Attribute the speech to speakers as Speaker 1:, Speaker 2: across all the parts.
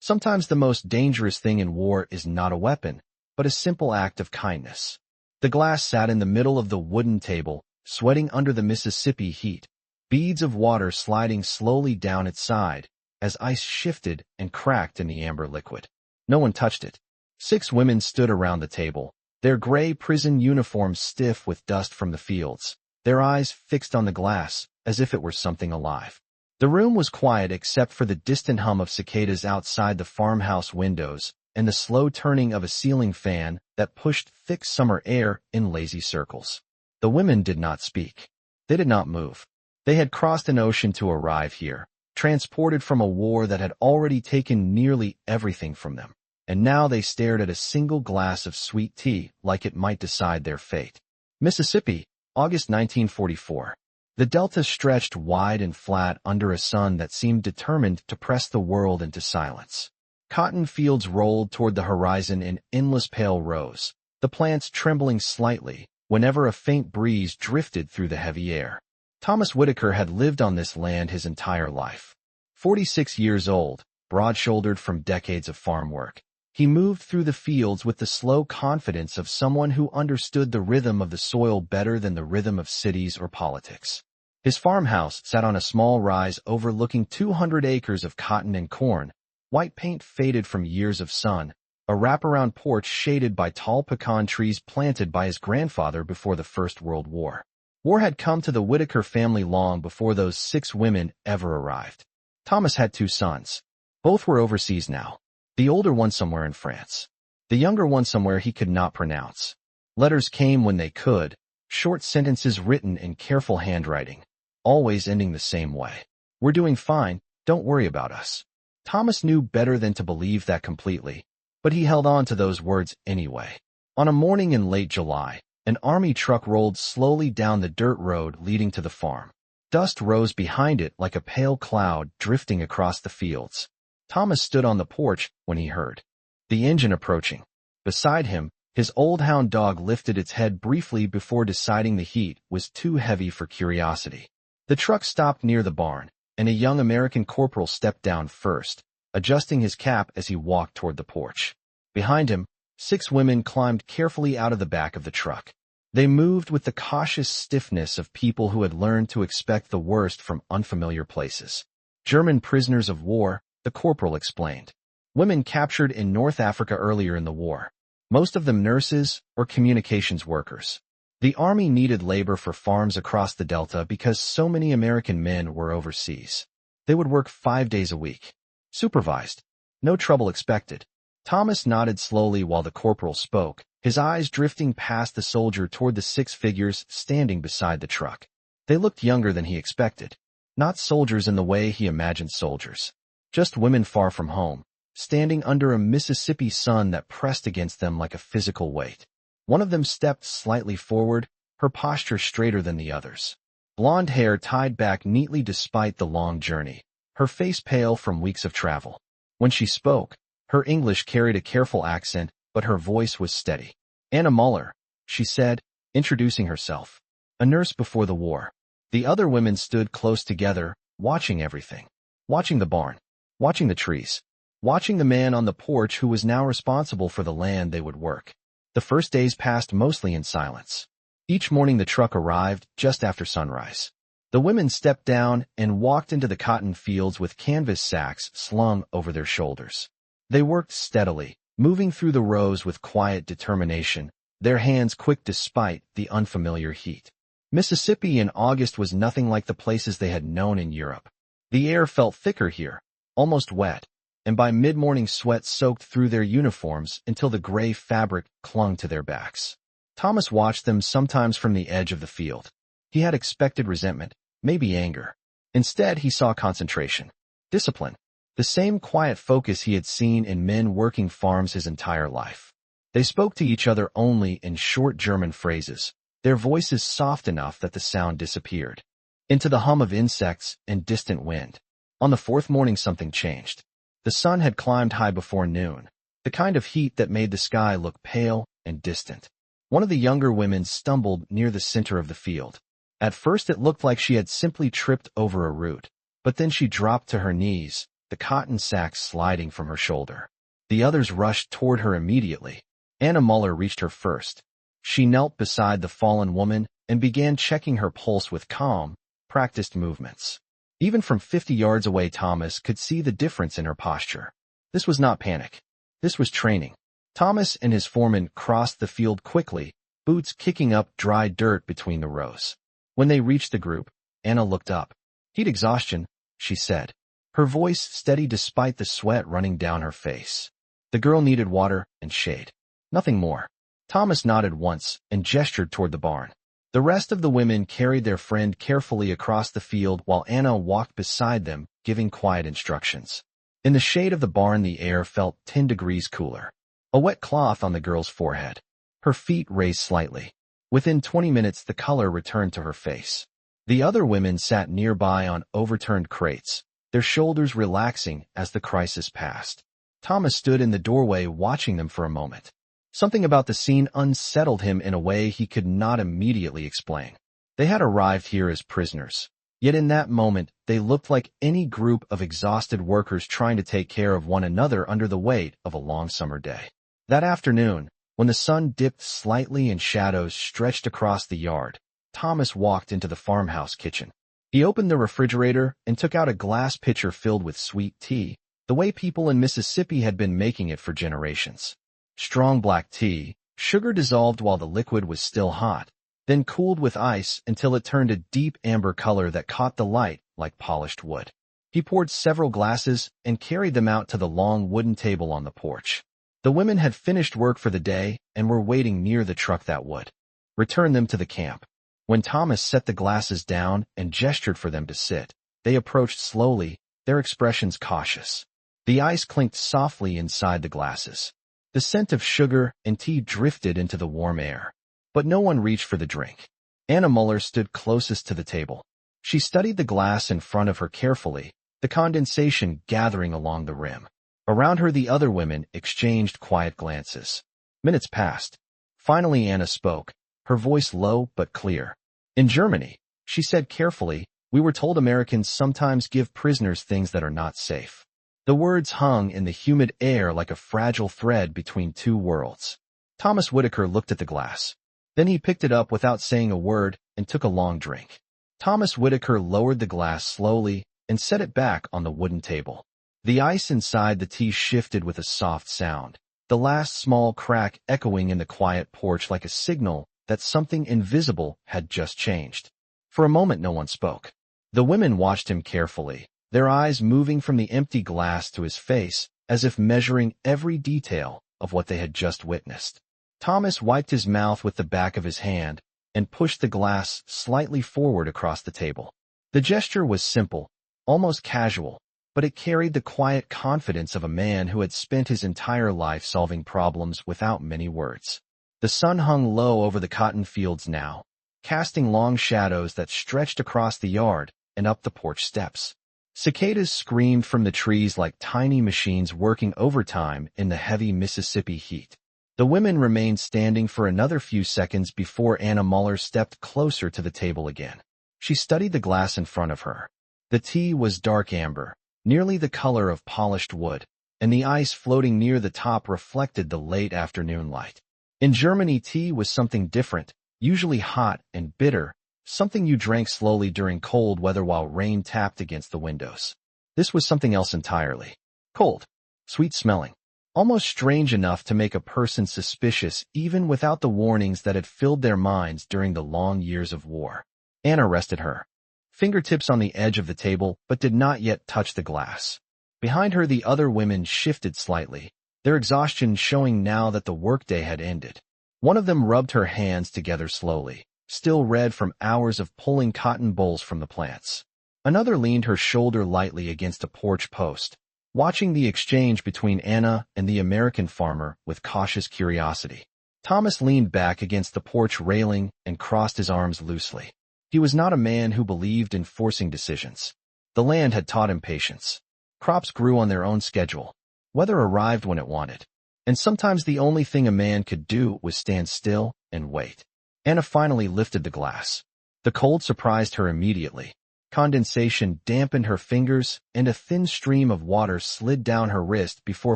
Speaker 1: Sometimes the most dangerous thing in war is not a weapon, but a simple act of kindness. The glass sat in the middle of the wooden table, sweating under the Mississippi heat, beads of water sliding slowly down its side as ice shifted and cracked in the amber liquid. No one touched it. 6 women stood around the table, their gray prison uniforms stiff with dust from the fields, their eyes fixed on the glass as if it were something alive. The room was quiet except for the distant hum of cicadas outside the farmhouse windows and the slow turning of a ceiling fan that pushed thick summer air in lazy circles. The women did not speak. They did not move. They had crossed an ocean to arrive here, transported from a war that had already taken nearly everything from them, and now they stared at a single glass of sweet tea like it might decide their fate. Mississippi, August 1944. The delta stretched wide and flat under a sun that seemed determined to press the world into silence. Cotton fields rolled toward the horizon in endless pale rows, the plants trembling slightly whenever a faint breeze drifted through the heavy air. Thomas Whitaker had lived on this land his entire life. 46 years old, broad-shouldered from decades of farm work, he moved through the fields with the slow confidence of someone who understood the rhythm of the soil better than the rhythm of cities or politics. His farmhouse sat on a small rise overlooking 200 acres of cotton and corn, white paint faded from years of sun, a wraparound porch shaded by tall pecan trees planted by his grandfather before the First World War. War had come to the Whitaker family long before those 6 women ever arrived. Thomas had 2 sons. Both were overseas now. The older one somewhere in France. The younger one somewhere he could not pronounce. Letters came when they could, short sentences written in careful handwriting, always ending the same way. "We're doing fine, don't worry about us." Thomas knew better than to believe that completely, but he held on to those words anyway. On a morning in late July, an army truck rolled slowly down the dirt road leading to the farm. Dust rose behind it like a pale cloud drifting across the fields. Thomas stood on the porch when he heard the engine approaching. Beside him, his old hound dog lifted its head briefly before deciding the heat was too heavy for curiosity. The truck stopped near the barn, and a young American corporal stepped down first, adjusting his cap as he walked toward the porch. Behind him, 6 women climbed carefully out of the back of the truck. They moved with the cautious stiffness of people who had learned to expect the worst from unfamiliar places. German prisoners of war, the corporal explained. Women captured in North Africa earlier in the war. Most of them nurses or communications workers. The army needed labor for farms across the Delta because so many American men were overseas. They would work 5 days a week. Supervised. No trouble expected. Thomas nodded slowly while the corporal spoke, his eyes drifting past the soldier toward the 6 figures standing beside the truck. They looked younger than he expected. Not soldiers in the way he imagined soldiers. Just women far from home, standing under a Mississippi sun that pressed against them like a physical weight. One of them stepped slightly forward, her posture straighter than the others. Blonde hair tied back neatly despite the long journey, her face pale from weeks of travel. When she spoke, her English carried a careful accent, but her voice was steady. "Anna Muller," she said, introducing herself. "A nurse before the war." The other women stood close together, watching everything. Watching the barn. Watching the trees. Watching the man on the porch who was now responsible for the land they would work. The first days passed mostly in silence. Each morning the truck arrived just after sunrise. The women stepped down and walked into the cotton fields with canvas sacks slung over their shoulders. They worked steadily, moving through the rows with quiet determination, their hands quick despite the unfamiliar heat. Mississippi in August was nothing like the places they had known in Europe. The air felt thicker here, almost wet, and by mid-morning sweat soaked through their uniforms until the gray fabric clung to their backs. Thomas watched them sometimes from the edge of the field. He had expected resentment, maybe anger. Instead, he saw concentration, discipline, the same quiet focus he had seen in men working farms his entire life. They spoke to each other only in short German phrases, their voices soft enough that the sound disappeared into the hum of insects and distant wind. On the 4th morning something changed. The sun had climbed high before noon, the kind of heat that made the sky look pale and distant. One of the younger women stumbled near the center of the field. At first it looked like she had simply tripped over a root, but then she dropped to her knees, the cotton sack sliding from her shoulder. The others rushed toward her immediately. Anna Muller reached her first. She knelt beside the fallen woman and began checking her pulse with calm, practiced movements. Even from 50 yards away, Thomas could see the difference in her posture. This was not panic. This was training. Thomas and his foreman crossed the field quickly, boots kicking up dry dirt between the rows. When they reached the group, Anna looked up. "Heat exhaustion," she said, her voice steady despite the sweat running down her face. The girl needed water and shade. Nothing more. Thomas nodded once and gestured toward the barn. The rest of the women carried their friend carefully across the field while Anna walked beside them, giving quiet instructions. In the shade of the barn, the air felt 10 degrees cooler. A wet cloth on the girl's forehead. Her feet raised slightly. Within 20 minutes, the color returned to her face. The other women sat nearby on overturned crates, their shoulders relaxing as the crisis passed. Thomas stood in the doorway watching them for a moment. Something about the scene unsettled him in a way he could not immediately explain. They had arrived here as prisoners. Yet in that moment, they looked like any group of exhausted workers trying to take care of one another under the weight of a long summer day. That afternoon, when the sun dipped slightly and shadows stretched across the yard, Thomas walked into the farmhouse kitchen. He opened the refrigerator and took out a glass pitcher filled with sweet tea, the way people in Mississippi had been making it for generations. Strong black tea, sugar dissolved while the liquid was still hot, then cooled with ice until it turned a deep amber color that caught the light like polished wood. He poured several glasses and carried them out to the long wooden table on the porch. The women had finished work for the day and were waiting near the truck that would return them to the camp. When Thomas set the glasses down and gestured for them to sit, they approached slowly, their expressions cautious. The ice clinked softly inside the glasses. The scent of sugar and tea drifted into the warm air. But no one reached for the drink. Anna Muller stood closest to the table. She studied the glass in front of her carefully, the condensation gathering along the rim. Around her, the other women exchanged quiet glances. Minutes passed. Finally, Anna spoke, her voice low but clear. "In Germany," she said carefully, "we were told Americans sometimes give prisoners things that are not safe." The words hung in the humid air like a fragile thread between two worlds. Thomas Whitaker looked at the glass. Then he picked it up without saying a word and took a long drink. Thomas Whitaker lowered the glass slowly and set it back on the wooden table. The ice inside the tea shifted with a soft sound, the last small crack echoing in the quiet porch like a signal that something invisible had just changed. For a moment, no one spoke. The women watched him carefully, their eyes moving from the empty glass to his face, as if measuring every detail of what they had just witnessed. Thomas wiped his mouth with the back of his hand and pushed the glass slightly forward across the table. The gesture was simple, almost casual, but it carried the quiet confidence of a man who had spent his entire life solving problems without many words. The sun hung low over the cotton fields now, casting long shadows that stretched across the yard and up the porch steps. Cicadas screamed from the trees like tiny machines working overtime in the heavy Mississippi heat. The women remained standing for another few seconds before Anna Muller stepped closer to the table again. She studied the glass in front of her. The tea was dark amber, nearly the color of polished wood, and the ice floating near the top reflected the late afternoon light. In Germany, tea was something different, usually hot and bitter, something you drank slowly during cold weather while rain tapped against the windows. This was something else entirely. Cold, sweet-smelling, almost strange enough to make a person suspicious even without the warnings that had filled their minds during the long years of war. Anna rested her fingertips on the edge of the table but did not yet touch the glass. Behind her, the other women shifted slightly, their exhaustion showing now that the workday had ended. One of them rubbed her hands together slowly, still red from hours of pulling cotton bolls from the plants. Another leaned her shoulder lightly against a porch post, watching the exchange between Anna and the American farmer with cautious curiosity. Thomas leaned back against the porch railing and crossed his arms loosely. He was not a man who believed in forcing decisions. The land had taught him patience. Crops grew on their own schedule. Weather arrived when it wanted. And sometimes the only thing a man could do was stand still and wait. Anna finally lifted the glass. The cold surprised her immediately. Condensation dampened her fingers, and a thin stream of water slid down her wrist before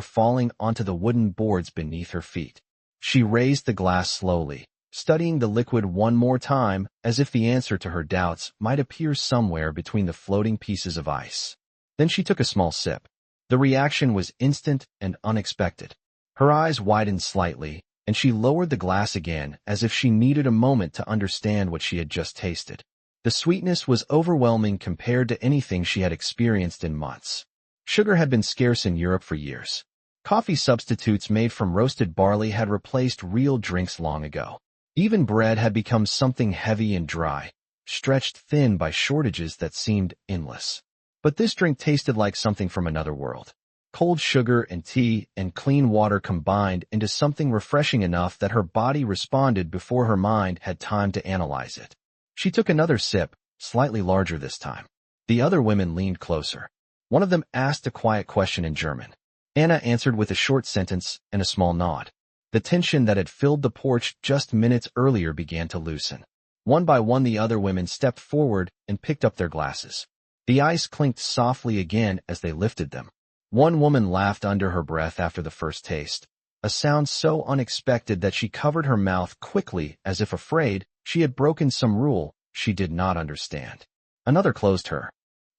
Speaker 1: falling onto the wooden boards beneath her feet. She raised the glass slowly, studying the liquid one more time, as if the answer to her doubts might appear somewhere between the floating pieces of ice. Then she took a small sip. The reaction was instant and unexpected. Her eyes widened slightly, and she lowered the glass again as if she needed a moment to understand what she had just tasted. The sweetness was overwhelming compared to anything she had experienced in months. Sugar had been scarce in Europe for years. Coffee substitutes made from roasted barley had replaced real drinks long ago. Even bread had become something heavy and dry, stretched thin by shortages that seemed endless. But this drink tasted like something from another world. Cold sugar and tea and clean water combined into something refreshing enough that her body responded before her mind had time to analyze it. She took another sip, slightly larger this time. The other women leaned closer. One of them asked a quiet question in German. Anna answered with a short sentence and a small nod. The tension that had filled the porch just minutes earlier began to loosen. One by one the other women stepped forward and picked up their glasses. The ice clinked softly again as they lifted them. One woman laughed under her breath after the first taste, a sound so unexpected that she covered her mouth quickly as if afraid she had broken some rule she did not understand. Another closed her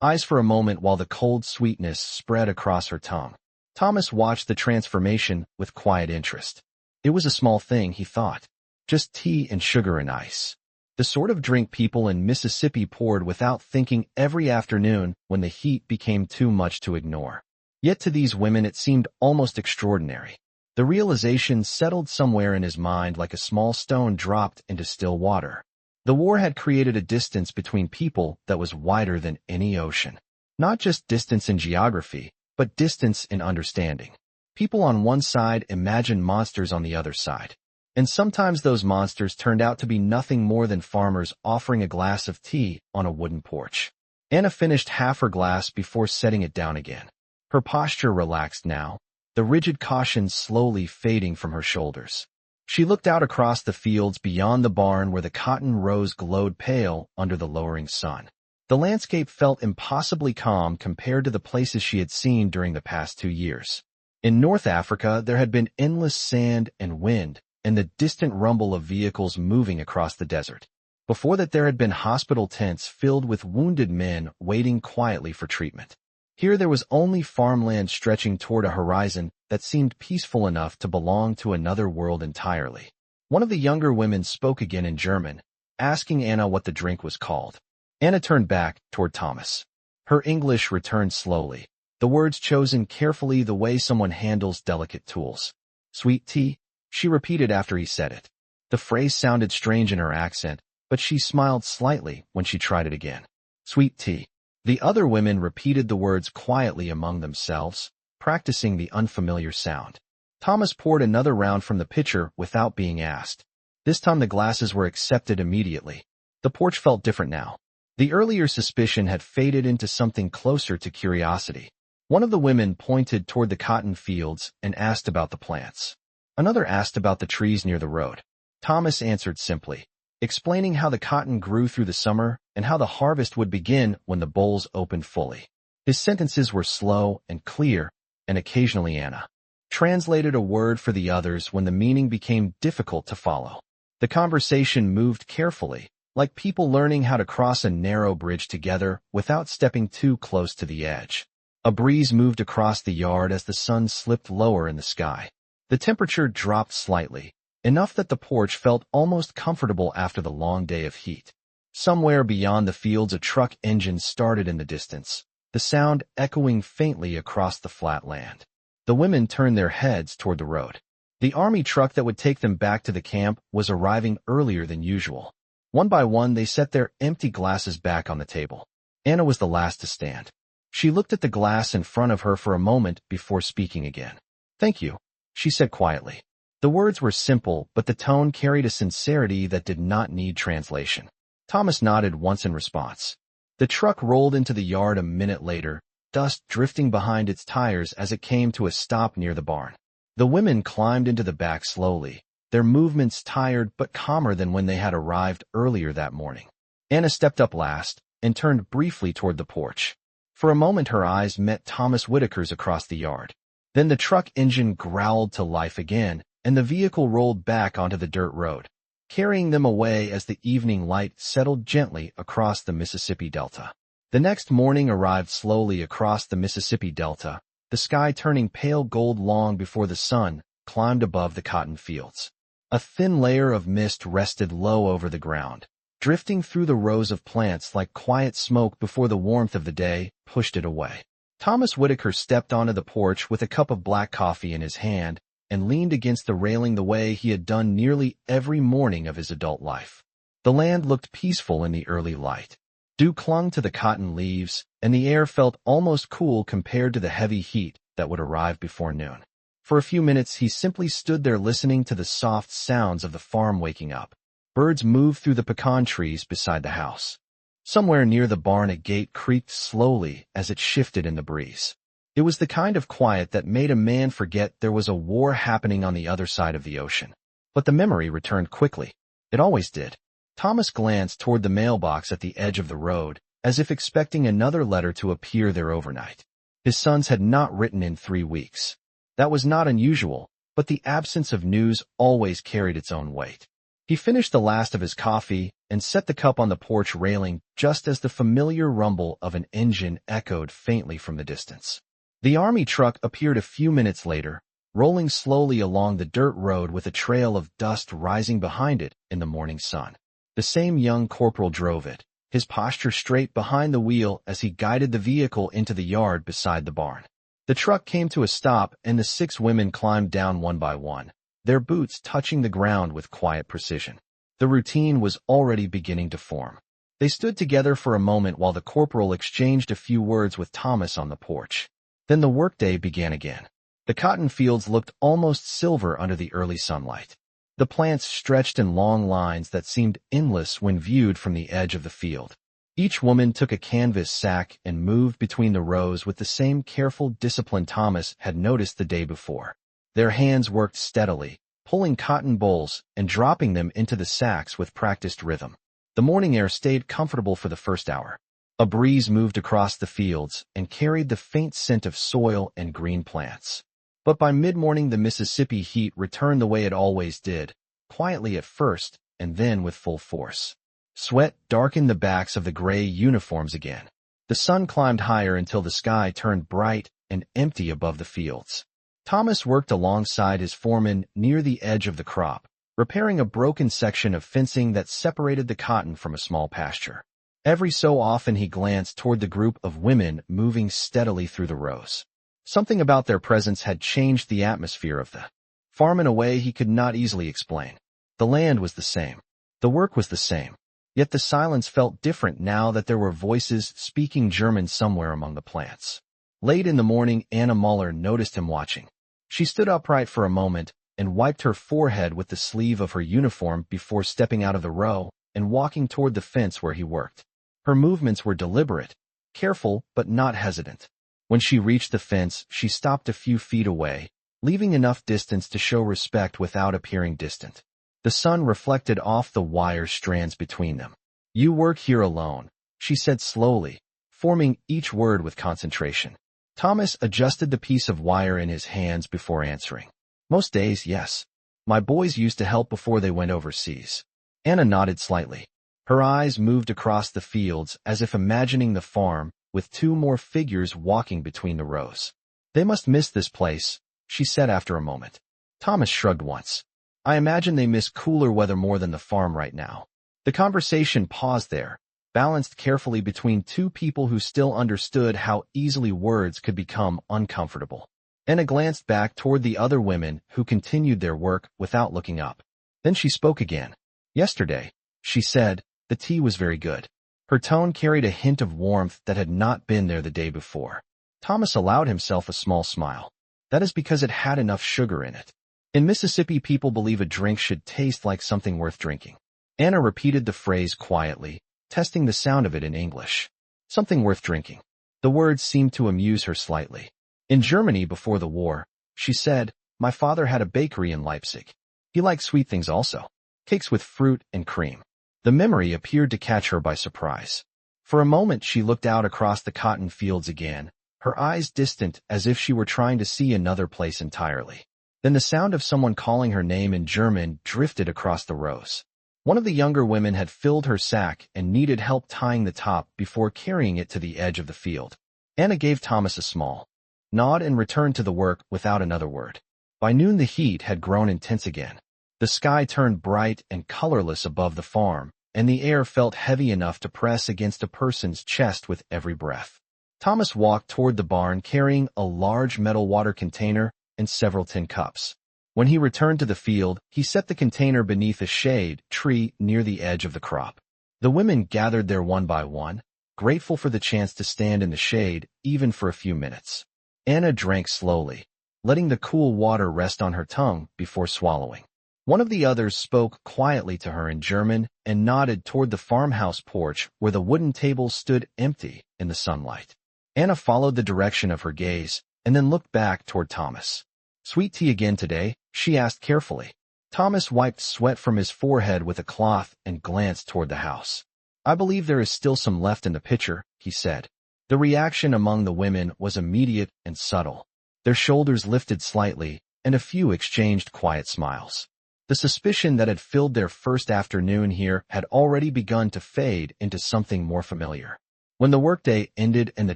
Speaker 1: eyes for a moment while the cold sweetness spread across her tongue. Thomas watched the transformation with quiet interest. It was a small thing, he thought. Just tea and sugar and ice. The sort of drink people in Mississippi poured without thinking every afternoon when the heat became too much to ignore. Yet to these women it seemed almost extraordinary. The realization settled somewhere in his mind like a small stone dropped into still water. The war had created a distance between people that was wider than any ocean. Not just distance in geography, but distance in understanding. People on one side imagined monsters on the other side. And sometimes those monsters turned out to be nothing more than farmers offering a glass of tea on a wooden porch. Anna finished half her glass before setting it down again. Her posture relaxed now, the rigid caution slowly fading from her shoulders. She looked out across the fields beyond the barn where the cotton rows glowed pale under the lowering sun. The landscape felt impossibly calm compared to the places she had seen during the past 2 years. In North Africa, there had been endless sand and wind, and the distant rumble of vehicles moving across the desert. Before that, there had been hospital tents filled with wounded men waiting quietly for treatment. Here there was only farmland stretching toward a horizon that seemed peaceful enough to belong to another world entirely. One of the younger women spoke again in German, asking Anna what the drink was called. Anna turned back toward Thomas. Her English returned slowly, the words chosen carefully the way someone handles delicate tools. Sweet tea, she repeated after he said it. The phrase sounded strange in her accent, but she smiled slightly when she tried it again. Sweet tea. The other women repeated the words quietly among themselves, practicing the unfamiliar sound. Thomas poured another round from the pitcher without being asked. This time the glasses were accepted immediately. The porch felt different now. The earlier suspicion had faded into something closer to curiosity. One of the women pointed toward the cotton fields and asked about the plants. Another asked about the trees near the road. Thomas answered simply, explaining how the cotton grew through the summer and how the harvest would begin when the bolls opened fully. His sentences were slow and clear, and occasionally Anna translated a word for the others when the meaning became difficult to follow. The conversation moved carefully, like people learning how to cross a narrow bridge together without stepping too close to the edge. A breeze moved across the yard as the sun slipped lower in the sky. The temperature dropped slightly, enough that the porch felt almost comfortable after the long day of heat. Somewhere beyond the fields a truck engine started in the distance, the sound echoing faintly across the flat land. The women turned their heads toward the road. The army truck that would take them back to the camp was arriving earlier than usual. One by one they set their empty glasses back on the table. Anna was the last to stand. She looked at the glass in front of her for a moment before speaking again. "Thank you," she said quietly. The words were simple, but the tone carried a sincerity that did not need translation. Thomas nodded once in response. The truck rolled into the yard a minute later, dust drifting behind its tires as it came to a stop near the barn. The women climbed into the back slowly, their movements tired but calmer than when they had arrived earlier that morning. Anna stepped up last, and turned briefly toward the porch. For a moment her eyes met Thomas Whitaker's across the yard. Then the truck engine growled to life again, and the vehicle rolled back onto the dirt road, carrying them away as the evening light settled gently across the Mississippi Delta. The next morning arrived slowly across the Mississippi Delta, the sky turning pale gold long before the sun climbed above the cotton fields. A thin layer of mist rested low over the ground, drifting through the rows of plants like quiet smoke before the warmth of the day pushed it away. Thomas Whitaker stepped onto the porch with a cup of black coffee in his hand and leaned against the railing the way he had done nearly every morning of his adult life. The land looked peaceful in the early light. Dew clung to the cotton leaves, and the air felt almost cool compared to the heavy heat that would arrive before noon. For a few minutes he simply stood there listening to the soft sounds of the farm waking up. Birds moved through the pecan trees beside the house. Somewhere near the barn a gate creaked slowly as it shifted in the breeze. It was the kind of quiet that made a man forget there was a war happening on the other side of the ocean. But the memory returned quickly. It always did. Thomas glanced toward the mailbox at the edge of the road, as if expecting another letter to appear there overnight. His sons had not written in 3 weeks. That was not unusual, but the absence of news always carried its own weight. He finished the last of his coffee and set the cup on the porch railing just as the familiar rumble of an engine echoed faintly from the distance. The army truck appeared a few minutes later, rolling slowly along the dirt road with a trail of dust rising behind it in the morning sun. The same young corporal drove it, his posture straight behind the wheel as he guided the vehicle into the yard beside the barn. The truck came to a stop and the 6 women climbed down one by one, their boots touching the ground with quiet precision. The routine was already beginning to form. They stood together for a moment while the corporal exchanged a few words with Thomas on the porch. Then the workday began again. The cotton fields looked almost silver under the early sunlight. The plants stretched in long lines that seemed endless when viewed from the edge of the field. Each woman took a canvas sack and moved between the rows with the same careful discipline Thomas had noticed the day before. Their hands worked steadily, pulling cotton bolls and dropping them into the sacks with practiced rhythm. The morning air stayed comfortable for the first hour. A breeze moved across the fields and carried the faint scent of soil and green plants. But by mid-morning the Mississippi heat returned the way it always did, quietly at first and then with full force. Sweat darkened the backs of the gray uniforms again. The sun climbed higher until the sky turned bright and empty above the fields. Thomas worked alongside his foreman near the edge of the crop, repairing a broken section of fencing that separated the cotton from a small pasture. Every so often he glanced toward the group of women moving steadily through the rows. Something about their presence had changed the atmosphere of the farm in a way he could not easily explain. The land was the same. The work was the same. Yet the silence felt different now that there were voices speaking German somewhere among the plants. Late in the morning, Anna Muller noticed him watching. She stood upright for a moment and wiped her forehead with the sleeve of her uniform before stepping out of the row and walking toward the fence where he worked. Her movements were deliberate, careful but not hesitant. When she reached the fence, she stopped a few feet away, leaving enough distance to show respect without appearing distant. The sun reflected off the wire strands between them. "You work here alone," she said slowly, forming each word with concentration. Thomas adjusted the piece of wire in his hands before answering. "Most days, yes. My boys used to help before they went overseas." Anna nodded slightly. Her eyes moved across the fields as if imagining the farm, with 2 more figures walking between the rows. "They must miss this place," she said after a moment. Thomas shrugged once. "I imagine they miss cooler weather more than the farm right now." The conversation paused there, balanced carefully between 2 people who still understood how easily words could become uncomfortable. Anna glanced back toward the other women who continued their work without looking up. Then she spoke again. "Yesterday," she said, "the tea was very good." Her tone carried a hint of warmth that had not been there the day before. Thomas allowed himself a small smile. That is because it had enough sugar in it. In Mississippi, people believe a drink should taste like something worth drinking. Anna repeated the phrase quietly, testing the sound of it in English. Something worth drinking. The words seemed to amuse her slightly. "In Germany before the war," she said, "my father had a bakery in Leipzig. He liked sweet things also. Cakes with fruit and cream." The memory appeared to catch her by surprise. For a moment she looked out across the cotton fields again, her eyes distant as if she were trying to see another place entirely. Then the sound of someone calling her name in German drifted across the rows. One of the younger women had filled her sack and needed help tying the top before carrying it to the edge of the field. Anna gave Thomas a small nod and returned to the work without another word. By noon the heat had grown intense again. The sky turned bright and colorless above the farm, and the air felt heavy enough to press against a person's chest with every breath. Thomas walked toward the barn carrying a large metal water container and several tin cups. When he returned to the field, he set the container beneath a shade tree near the edge of the crop. The women gathered there one by one, grateful for the chance to stand in the shade, even for a few minutes. Anna drank slowly, letting the cool water rest on her tongue before swallowing. One of the others spoke quietly to her in German and nodded toward the farmhouse porch where the wooden table stood empty in the sunlight. Anna followed the direction of her gaze and then looked back toward Thomas. "Sweet tea again today?" she asked carefully. Thomas wiped sweat from his forehead with a cloth and glanced toward the house. "I believe there is still some left in the pitcher," he said. The reaction among the women was immediate and subtle. Their shoulders lifted slightly, and a few exchanged quiet smiles. The suspicion that had filled their first afternoon here had already begun to fade into something more familiar. When the workday ended and the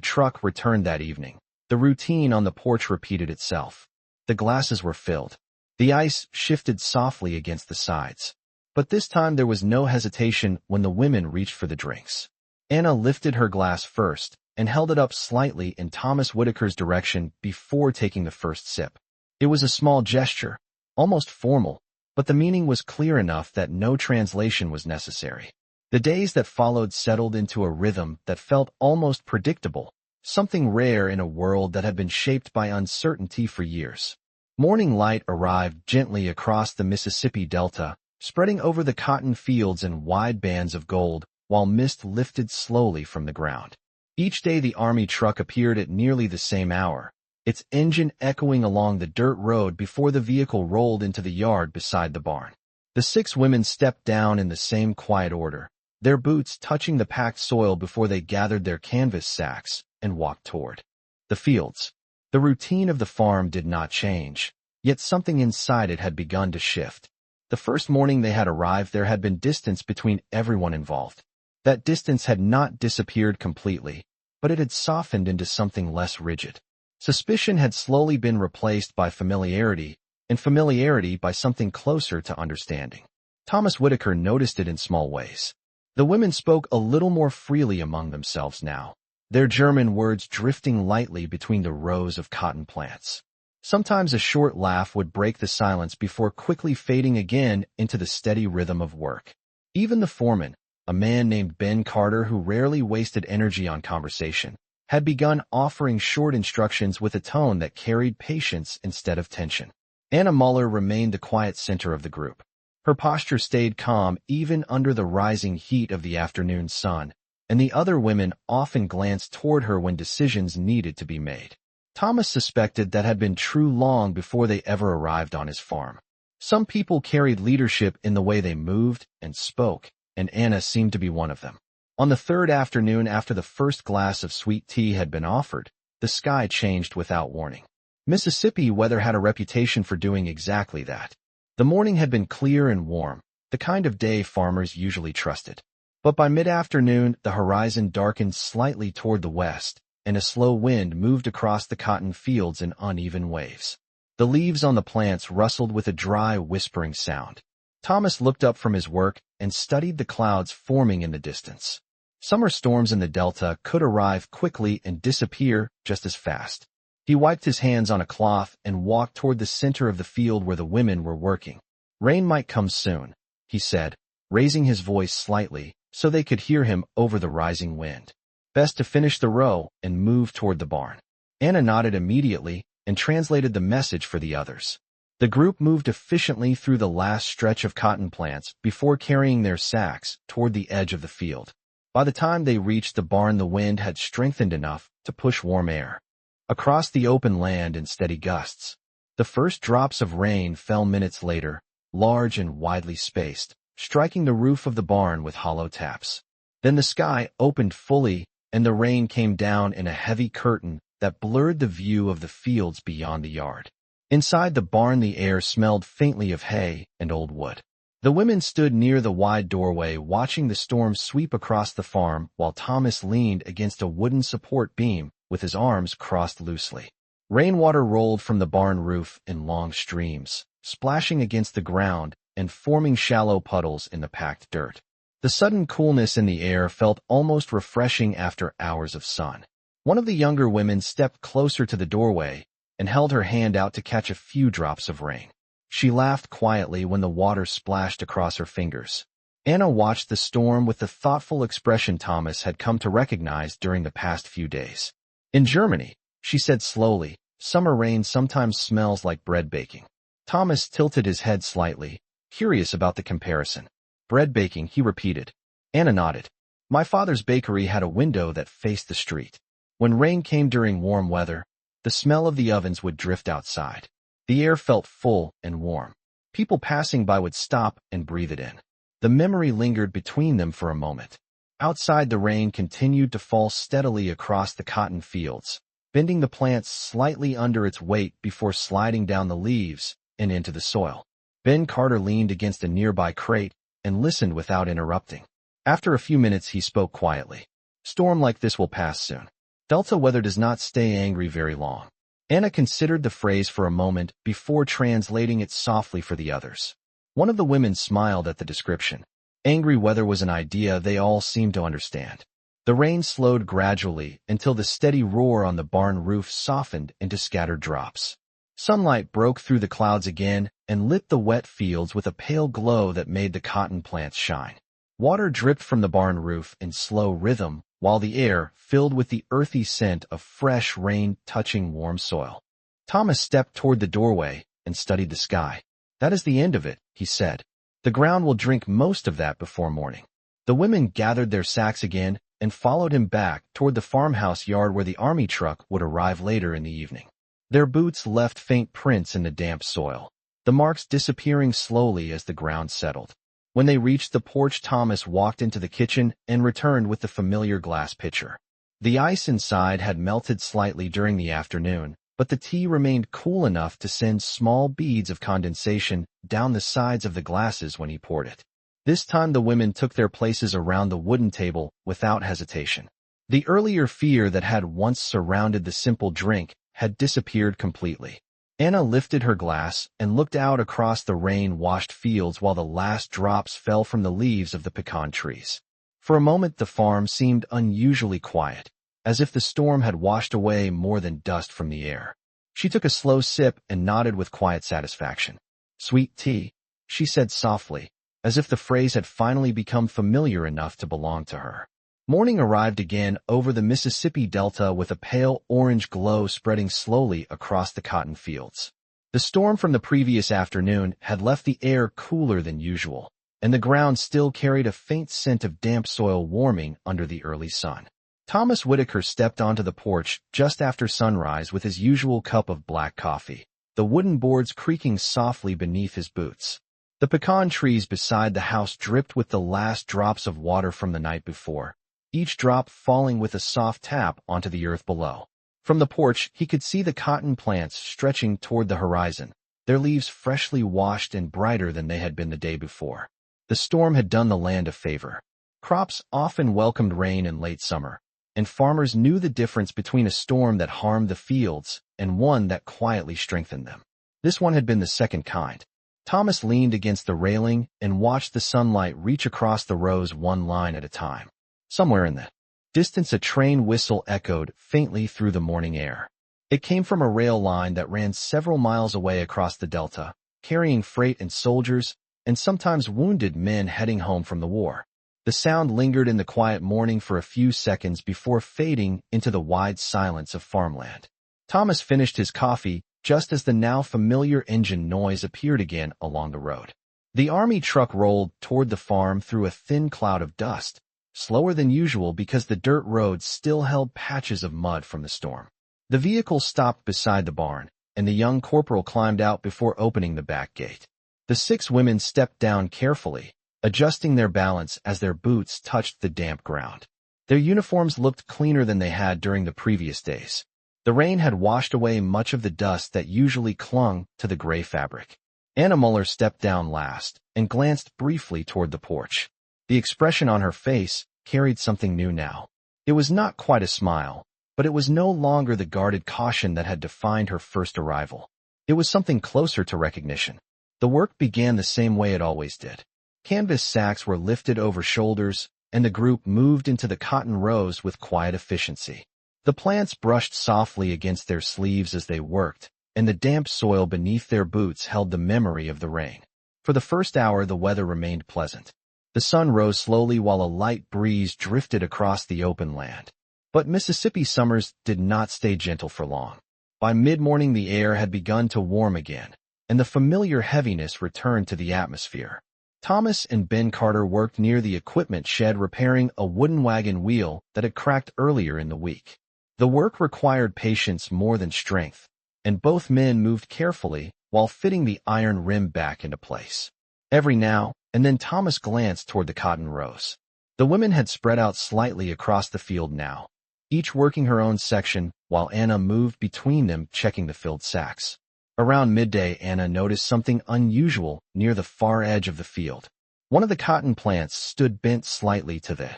Speaker 1: truck returned that evening, the routine on the porch repeated itself. The glasses were filled. The ice shifted softly against the sides. But this time there was no hesitation when the women reached for the drinks. Anna lifted her glass first and held it up slightly in Thomas Whitaker's direction before taking the first sip. It was a small gesture, almost formal, but the meaning was clear enough that no translation was necessary. The days that followed settled into a rhythm that felt almost predictable, something rare in a world that had been shaped by uncertainty for years. Morning light arrived gently across the Mississippi Delta, spreading over the cotton fields in wide bands of gold, while mist lifted slowly from the ground. Each day the army truck appeared at nearly the same hour, its engine echoing along the dirt road before the vehicle rolled into the yard beside the barn. The 6 women stepped down in the same quiet order, their boots touching the packed soil before they gathered their canvas sacks and walked toward the fields. The routine of the farm did not change, yet something inside it had begun to shift. The first morning they had arrived, there had been distance between everyone involved. That distance had not disappeared completely, but it had softened into something less rigid. Suspicion had slowly been replaced by familiarity, and familiarity by something closer to understanding. Thomas Whitaker noticed it in small ways. The women spoke a little more freely among themselves now, their German words drifting lightly between the rows of cotton plants. Sometimes a short laugh would break the silence before quickly fading again into the steady rhythm of work. Even the foreman, a man named Ben Carter who rarely wasted energy on conversation, had begun offering short instructions with a tone that carried patience instead of tension. Anna Muller remained the quiet center of the group. Her posture stayed calm even under the rising heat of the afternoon sun, and the other women often glanced toward her when decisions needed to be made. Thomas suspected that had been true long before they ever arrived on his farm. Some people carried leadership in the way they moved and spoke, and Anna seemed to be one of them. On the third afternoon after the first glass of sweet tea had been offered, the sky changed without warning. Mississippi weather had a reputation for doing exactly that. The morning had been clear and warm, the kind of day farmers usually trusted. But by mid-afternoon, the horizon darkened slightly toward the west, and a slow wind moved across the cotton fields in uneven waves. The leaves on the plants rustled with a dry, whispering sound. Thomas looked up from his work and studied the clouds forming in the distance. Summer storms in the Delta could arrive quickly and disappear just as fast. He wiped his hands on a cloth and walked toward the center of the field where the women were working. "Rain might come soon," he said, raising his voice slightly so they could hear him over the rising wind. "Best to finish the row and move toward the barn." Anna nodded immediately and translated the message for the others. The group moved efficiently through the last stretch of cotton plants before carrying their sacks toward the edge of the field. By the time they reached the barn, the wind had strengthened enough to push warm air across the open land in steady gusts. The first drops of rain fell minutes later, large and widely spaced, striking the roof of the barn with hollow taps. Then the sky opened fully, and the rain came down in a heavy curtain that blurred the view of the fields beyond the yard. Inside the barn the air smelled faintly of hay and old wood. The women stood near the wide doorway watching the storm sweep across the farm while Thomas leaned against a wooden support beam with his arms crossed loosely. Rainwater rolled from the barn roof in long streams, splashing against the ground and forming shallow puddles in the packed dirt. The sudden coolness in the air felt almost refreshing after hours of sun. One of the younger women stepped closer to the doorway and held her hand out to catch a few drops of rain. She laughed quietly when the water splashed across her fingers. Anna watched the storm with the thoughtful expression Thomas had come to recognize during the past few days. In Germany, she said slowly, summer rain sometimes smells like bread baking. Thomas tilted his head slightly, curious about the comparison. Bread baking, he repeated. Anna nodded. My father's bakery had a window that faced the street. When rain came during warm weather, the smell of the ovens would drift outside. The air felt full and warm. People passing by would stop and breathe it in. The memory lingered between them for a moment. Outside, the rain continued to fall steadily across the cotton fields, bending the plants slightly under its weight before sliding down the leaves and into the soil. Ben Carter leaned against a nearby crate and listened without interrupting. After a few minutes, he spoke quietly. Storm like this will pass soon. Delta weather does not stay angry very long. Anna considered the phrase for a moment before translating it softly for the others. One of the women smiled at the description. Angry weather was an idea they all seemed to understand. The rain slowed gradually until the steady roar on the barn roof softened into scattered drops. Sunlight broke through the clouds again and lit the wet fields with a pale glow that made the cotton plants shine. Water dripped from the barn roof in slow rhythm, while the air filled with the earthy scent of fresh rain touching warm soil. Thomas stepped toward the doorway and studied the sky. That is the end of it, he said. The ground will drink most of that before morning. The women gathered their sacks again and followed him back toward the farmhouse yard where the army truck would arrive later in the evening. Their boots left faint prints in the damp soil, the marks disappearing slowly as the ground settled. When they reached the porch, Thomas walked into the kitchen and returned with the familiar glass pitcher. The ice inside had melted slightly during the afternoon, but the tea remained cool enough to send small beads of condensation down the sides of the glasses when he poured it. This time the women took their places around the wooden table without hesitation. The earlier fear that had once surrounded the simple drink had disappeared completely. Anna lifted her glass and looked out across the rain-washed fields while the last drops fell from the leaves of the pecan trees. For a moment the farm seemed unusually quiet, as if the storm had washed away more than dust from the air. She took a slow sip and nodded with quiet satisfaction. Sweet tea, she said softly, as if the phrase had finally become familiar enough to belong to her. Morning arrived again over the Mississippi Delta with a pale orange glow spreading slowly across the cotton fields. The storm from the previous afternoon had left the air cooler than usual, and the ground still carried a faint scent of damp soil warming under the early sun. Thomas Whitaker stepped onto the porch just after sunrise with his usual cup of black coffee, the wooden boards creaking softly beneath his boots. The pecan trees beside the house dripped with the last drops of water from the night before, each drop falling with a soft tap onto the earth below. From the porch, he could see the cotton plants stretching toward the horizon, their leaves freshly washed and brighter than they had been the day before. The storm had done the land a favor. Crops often welcomed rain in late summer, and farmers knew the difference between a storm that harmed the fields and one that quietly strengthened them. This one had been the second kind. Thomas leaned against the railing and watched the sunlight reach across the rows one line at a time. Somewhere in the distance a train whistle echoed faintly through the morning air. It came from a rail line that ran several miles away across the delta, carrying freight and soldiers, and sometimes wounded men heading home from the war. The sound lingered in the quiet morning for a few seconds before fading into the wide silence of farmland. Thomas finished his coffee just as the now familiar engine noise appeared again along the road. The army truck rolled toward the farm through a thin cloud of dust, slower than usual because the dirt roads still held patches of mud from the storm. The vehicle stopped beside the barn, and the young corporal climbed out before opening the back gate. The 6 women stepped down carefully, adjusting their balance as their boots touched the damp ground. Their uniforms looked cleaner than they had during the previous days. The rain had washed away much of the dust that usually clung to the gray fabric. Anna Muller stepped down last and glanced briefly toward the porch. The expression on her face carried something new now. It was not quite a smile, but it was no longer the guarded caution that had defined her first arrival. It was something closer to recognition. The work began the same way it always did. Canvas sacks were lifted over shoulders, and the group moved into the cotton rows with quiet efficiency. The plants brushed softly against their sleeves as they worked, and the damp soil beneath their boots held the memory of the rain. For the first hour, the weather remained pleasant. The sun rose slowly while a light breeze drifted across the open land. But Mississippi summers did not stay gentle for long. By mid-morning, the air had begun to warm again, and the familiar heaviness returned to the atmosphere. Thomas and Ben Carter worked near the equipment shed repairing a wooden wagon wheel that had cracked earlier in the week. The work required patience more than strength, and both men moved carefully while fitting the iron rim back into place. Every now and then Thomas glanced toward the cotton rows. The women had spread out slightly across the field now, each working her own section while Anna moved between them checking the filled sacks. Around midday, Anna noticed something unusual near the far edge of the field. One of the cotton plants stood bent slightly to the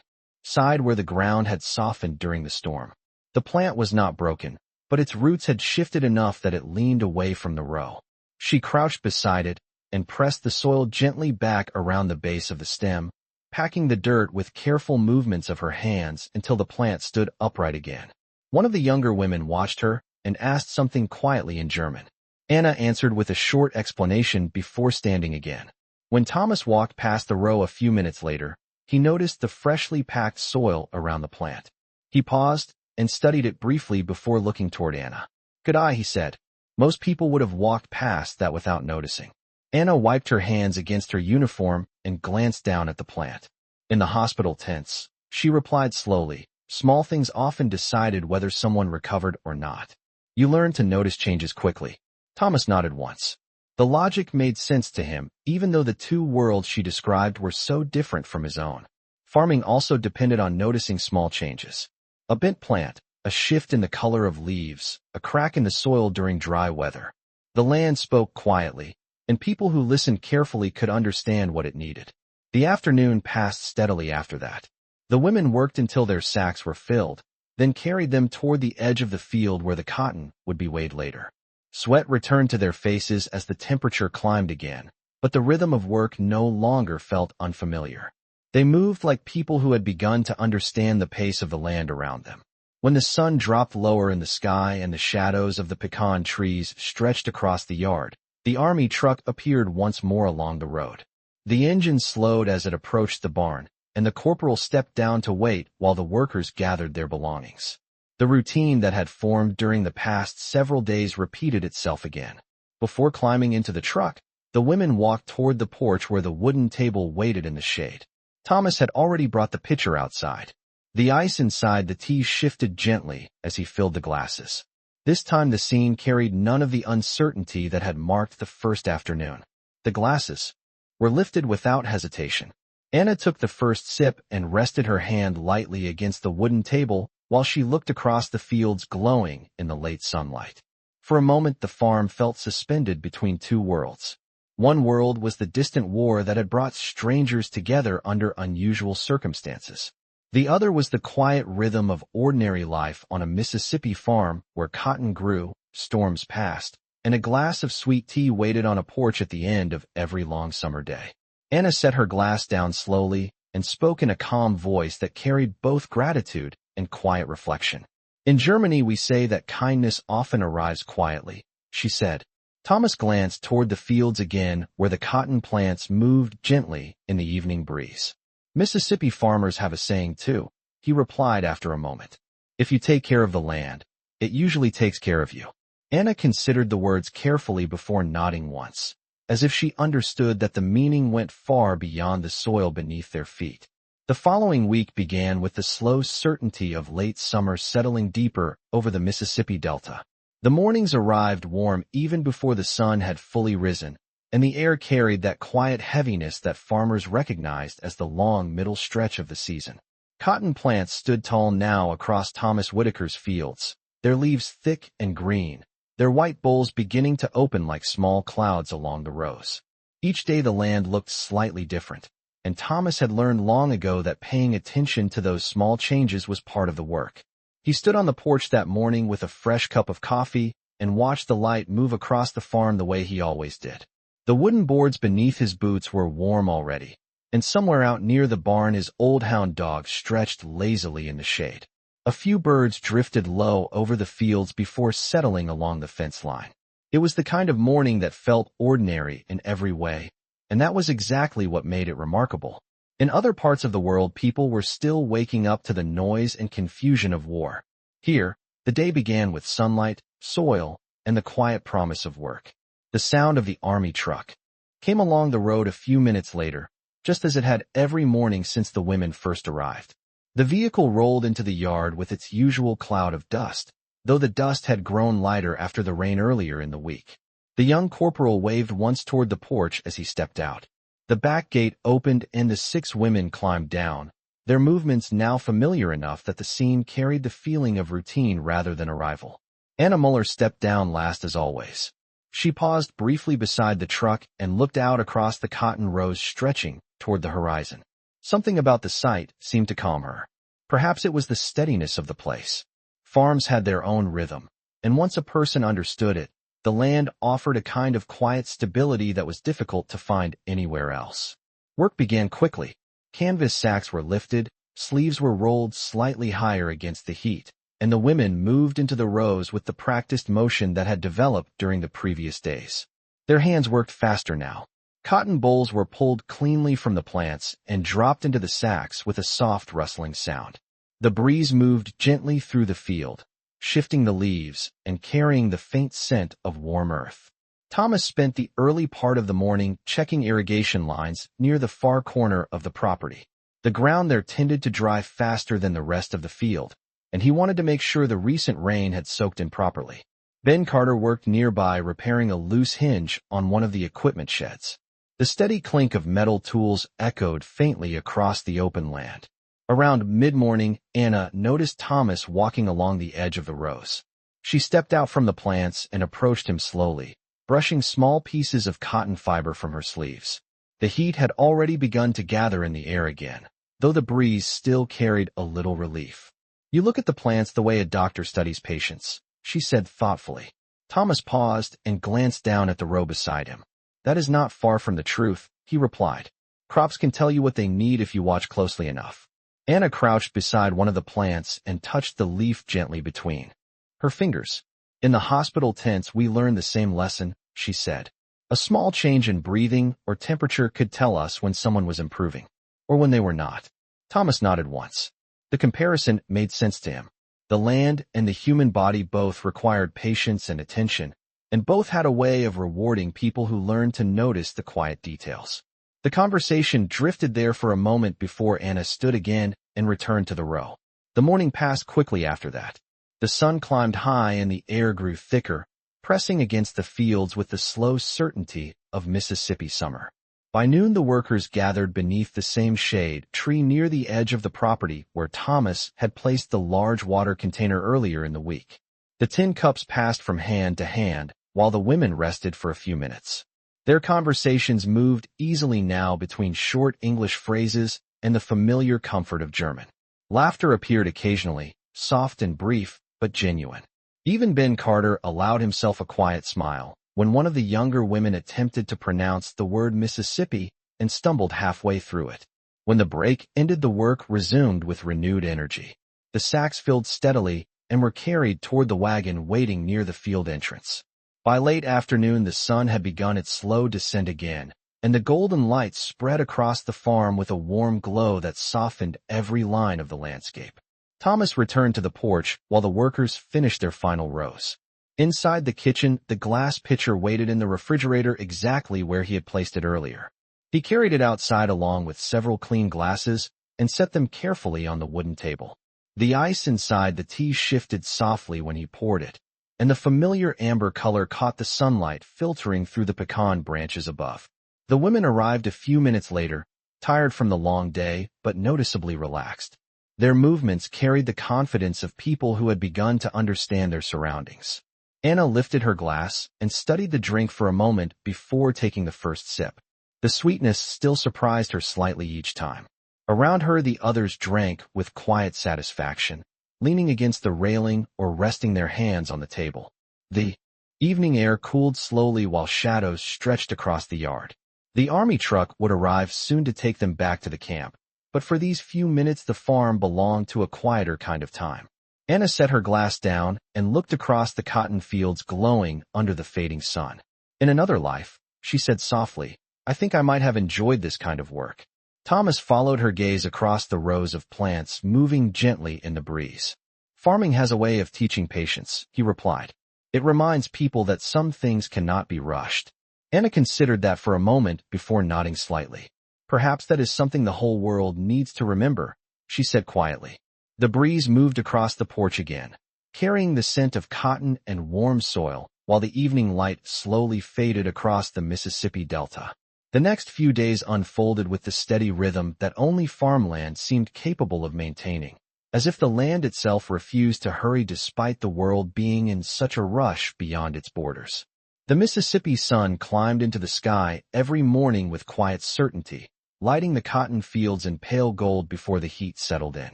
Speaker 1: side where the ground had softened during the storm. The plant was not broken, but its roots had shifted enough that it leaned away from the row. She crouched beside it and pressed the soil gently back around the base of the stem, packing the dirt with careful movements of her hands until the plant stood upright again. One of the younger women watched her and asked something quietly in German. Anna answered with a short explanation before standing again. When Thomas walked past the row a few minutes later, he noticed the freshly packed soil around the plant. He paused and studied it briefly before looking toward Anna. "Good eye," he said. Most people would have walked past that without noticing. Anna wiped her hands against her uniform and glanced down at the plant. "In the hospital tents," she replied slowly. "Small things often decided whether someone recovered or not. You learn to notice changes quickly." Thomas nodded once. The logic made sense to him, even though the two worlds she described were so different from his own. Farming also depended on noticing small changes. A bent plant, a shift in the color of leaves, a crack in the soil during dry weather. The land spoke quietly, and people who listened carefully could understand what it needed. The afternoon passed steadily after that. The women worked until their sacks were filled, then carried them toward the edge of the field where the cotton would be weighed later. Sweat returned to their faces as the temperature climbed again, but the rhythm of work no longer felt unfamiliar. They moved like people who had begun to understand the pace of the land around them. When the sun dropped lower in the sky and the shadows of the pecan trees stretched across the yard, the army truck appeared once more along the road. The engine slowed as it approached the barn, and the corporal stepped down to wait while the workers gathered their belongings. The routine that had formed during the past several days repeated itself again. Before climbing into the truck, the women walked toward the porch where the wooden table waited in the shade. Thomas had already brought the pitcher outside. The ice inside the tea shifted gently as he filled the glasses. This time the scene carried none of the uncertainty that had marked the first afternoon. The glasses were lifted without hesitation. Anna took the first sip and rested her hand lightly against the wooden table while she looked across the fields glowing in the late sunlight. For a moment the farm felt suspended between two worlds. One world was the distant war that had brought strangers together under unusual circumstances. The other was the quiet rhythm of ordinary life on a Mississippi farm where cotton grew, storms passed, and a glass of sweet tea waited on a porch at the end of every long summer day. Anna set her glass down slowly and spoke in a calm voice that carried both gratitude and quiet reflection. "In Germany, we say that kindness often arrives quietly," she said. Thomas glanced toward the fields again where the cotton plants moved gently in the evening breeze. "Mississippi farmers have a saying too," he replied after a moment. "If you take care of the land, it usually takes care of you." Anna considered the words carefully before nodding once, as if she understood that the meaning went far beyond the soil beneath their feet. The following week began with the slow certainty of late summer settling deeper over the Mississippi Delta. The mornings arrived warm even before the sun had fully risen, and the air carried that quiet heaviness that farmers recognized as the long middle stretch of the season. Cotton plants stood tall now across Thomas Whitaker's fields, their leaves thick and green, their white bolls beginning to open like small clouds along the rows. Each day the land looked slightly different, and Thomas had learned long ago that paying attention to those small changes was part of the work. He stood on the porch that morning with a fresh cup of coffee and watched the light move across the farm the way he always did. The wooden boards beneath his boots were warm already, and somewhere out near the barn his old hound dog stretched lazily in the shade. A few birds drifted low over the fields before settling along the fence line. It was the kind of morning that felt ordinary in every way, and that was exactly what made it remarkable. In other parts of the world, people were still waking up to the noise and confusion of war. Here, the day began with sunlight, soil, and the quiet promise of work. The sound of the army truck came along the road a few minutes later, just as it had every morning since the women first arrived. The vehicle rolled into the yard with its usual cloud of dust, though the dust had grown lighter after the rain earlier in the week. The young corporal waved once toward the porch as he stepped out. The back gate opened and the 6 women climbed down, their movements now familiar enough that the scene carried the feeling of routine rather than arrival. Anna Muller stepped down last as always. She paused briefly beside the truck and looked out across the cotton rows stretching toward the horizon. Something about the sight seemed to calm her. Perhaps it was the steadiness of the place. Farms had their own rhythm, and once a person understood it, the land offered a kind of quiet stability that was difficult to find anywhere else. Work began quickly. Canvas sacks were lifted, sleeves were rolled slightly higher against the heat, and the women moved into the rows with the practiced motion that had developed during the previous days. Their hands worked faster now. Cotton bolls were pulled cleanly from the plants and dropped into the sacks with a soft rustling sound. The breeze moved gently through the field, shifting the leaves and carrying the faint scent of warm earth. Thomas spent the early part of the morning checking irrigation lines near the far corner of the property. The ground there tended to dry faster than the rest of the field, and he wanted to make sure the recent rain had soaked in properly. Ben Carter worked nearby repairing a loose hinge on one of the equipment sheds. The steady clink of metal tools echoed faintly across the open land. Around mid-morning, Anna noticed Thomas walking along the edge of the rows. She stepped out from the plants and approached him slowly, brushing small pieces of cotton fiber from her sleeves. The heat had already begun to gather in the air again, though the breeze still carried a little relief. "You look at the plants the way a doctor studies patients," she said thoughtfully. Thomas paused and glanced down at the row beside him. "That is not far from the truth," he replied. "Crops can tell you what they need if you watch closely enough." Anna crouched beside one of the plants and touched the leaf gently between her fingers. "In the hospital tents we learned the same lesson," she said. "A small change in breathing or temperature could tell us when someone was improving, or when they were not." Thomas nodded once. The comparison made sense to him. The land and the human body both required patience and attention, and both had a way of rewarding people who learned to notice the quiet details. The conversation drifted there for a moment before Anna stood again and returned to the row. The morning passed quickly after that. The sun climbed high and the air grew thicker, pressing against the fields with the slow certainty of Mississippi summer. By noon the workers gathered beneath the same shade tree near the edge of the property where Thomas had placed the large water container earlier in the week. The tin cups passed from hand to hand, while the women rested for a few minutes. Their conversations moved easily now between short English phrases and the familiar comfort of German. Laughter appeared occasionally, soft and brief, but genuine. Even Ben Carter allowed himself a quiet smile when one of the younger women attempted to pronounce the word Mississippi and stumbled halfway through it. When the break ended, the work resumed with renewed energy. The sacks filled steadily and were carried toward the wagon waiting near the field entrance. By late afternoon the sun had begun its slow descent again, and the golden light spread across the farm with a warm glow that softened every line of the landscape. Thomas returned to the porch while the workers finished their final rows. Inside the kitchen, the glass pitcher waited in the refrigerator exactly where he had placed it earlier. He carried it outside along with several clean glasses and set them carefully on the wooden table. The ice inside the tea shifted softly when he poured it, and the familiar amber color caught the sunlight filtering through the pecan branches above. The women arrived a few minutes later, tired from the long day, but noticeably relaxed. Their movements carried the confidence of people who had begun to understand their surroundings. Anna lifted her glass and studied the drink for a moment before taking the first sip. The sweetness still surprised her slightly each time. Around her the others drank with quiet satisfaction, leaning against the railing or resting their hands on the table. The evening air cooled slowly while shadows stretched across the yard. The army truck would arrive soon to take them back to the camp, but for these few minutes the farm belonged to a quieter kind of time. Anna set her glass down and looked across the cotton fields glowing under the fading sun. In another life, she said softly, I think I might have enjoyed this kind of work. Thomas followed her gaze across the rows of plants moving gently in the breeze. Farming has a way of teaching patience, he replied. It reminds people that some things cannot be rushed. Anna considered that for a moment before nodding slightly. Perhaps that is something the whole world needs to remember, she said quietly. The breeze moved across the porch again, carrying the scent of cotton and warm soil, while the evening light slowly faded across the Mississippi Delta. The next few days unfolded with the steady rhythm that only farmland seemed capable of maintaining, as if the land itself refused to hurry despite the world being in such a rush beyond its borders. The Mississippi sun climbed into the sky every morning with quiet certainty, lighting the cotton fields in pale gold before the heat settled in.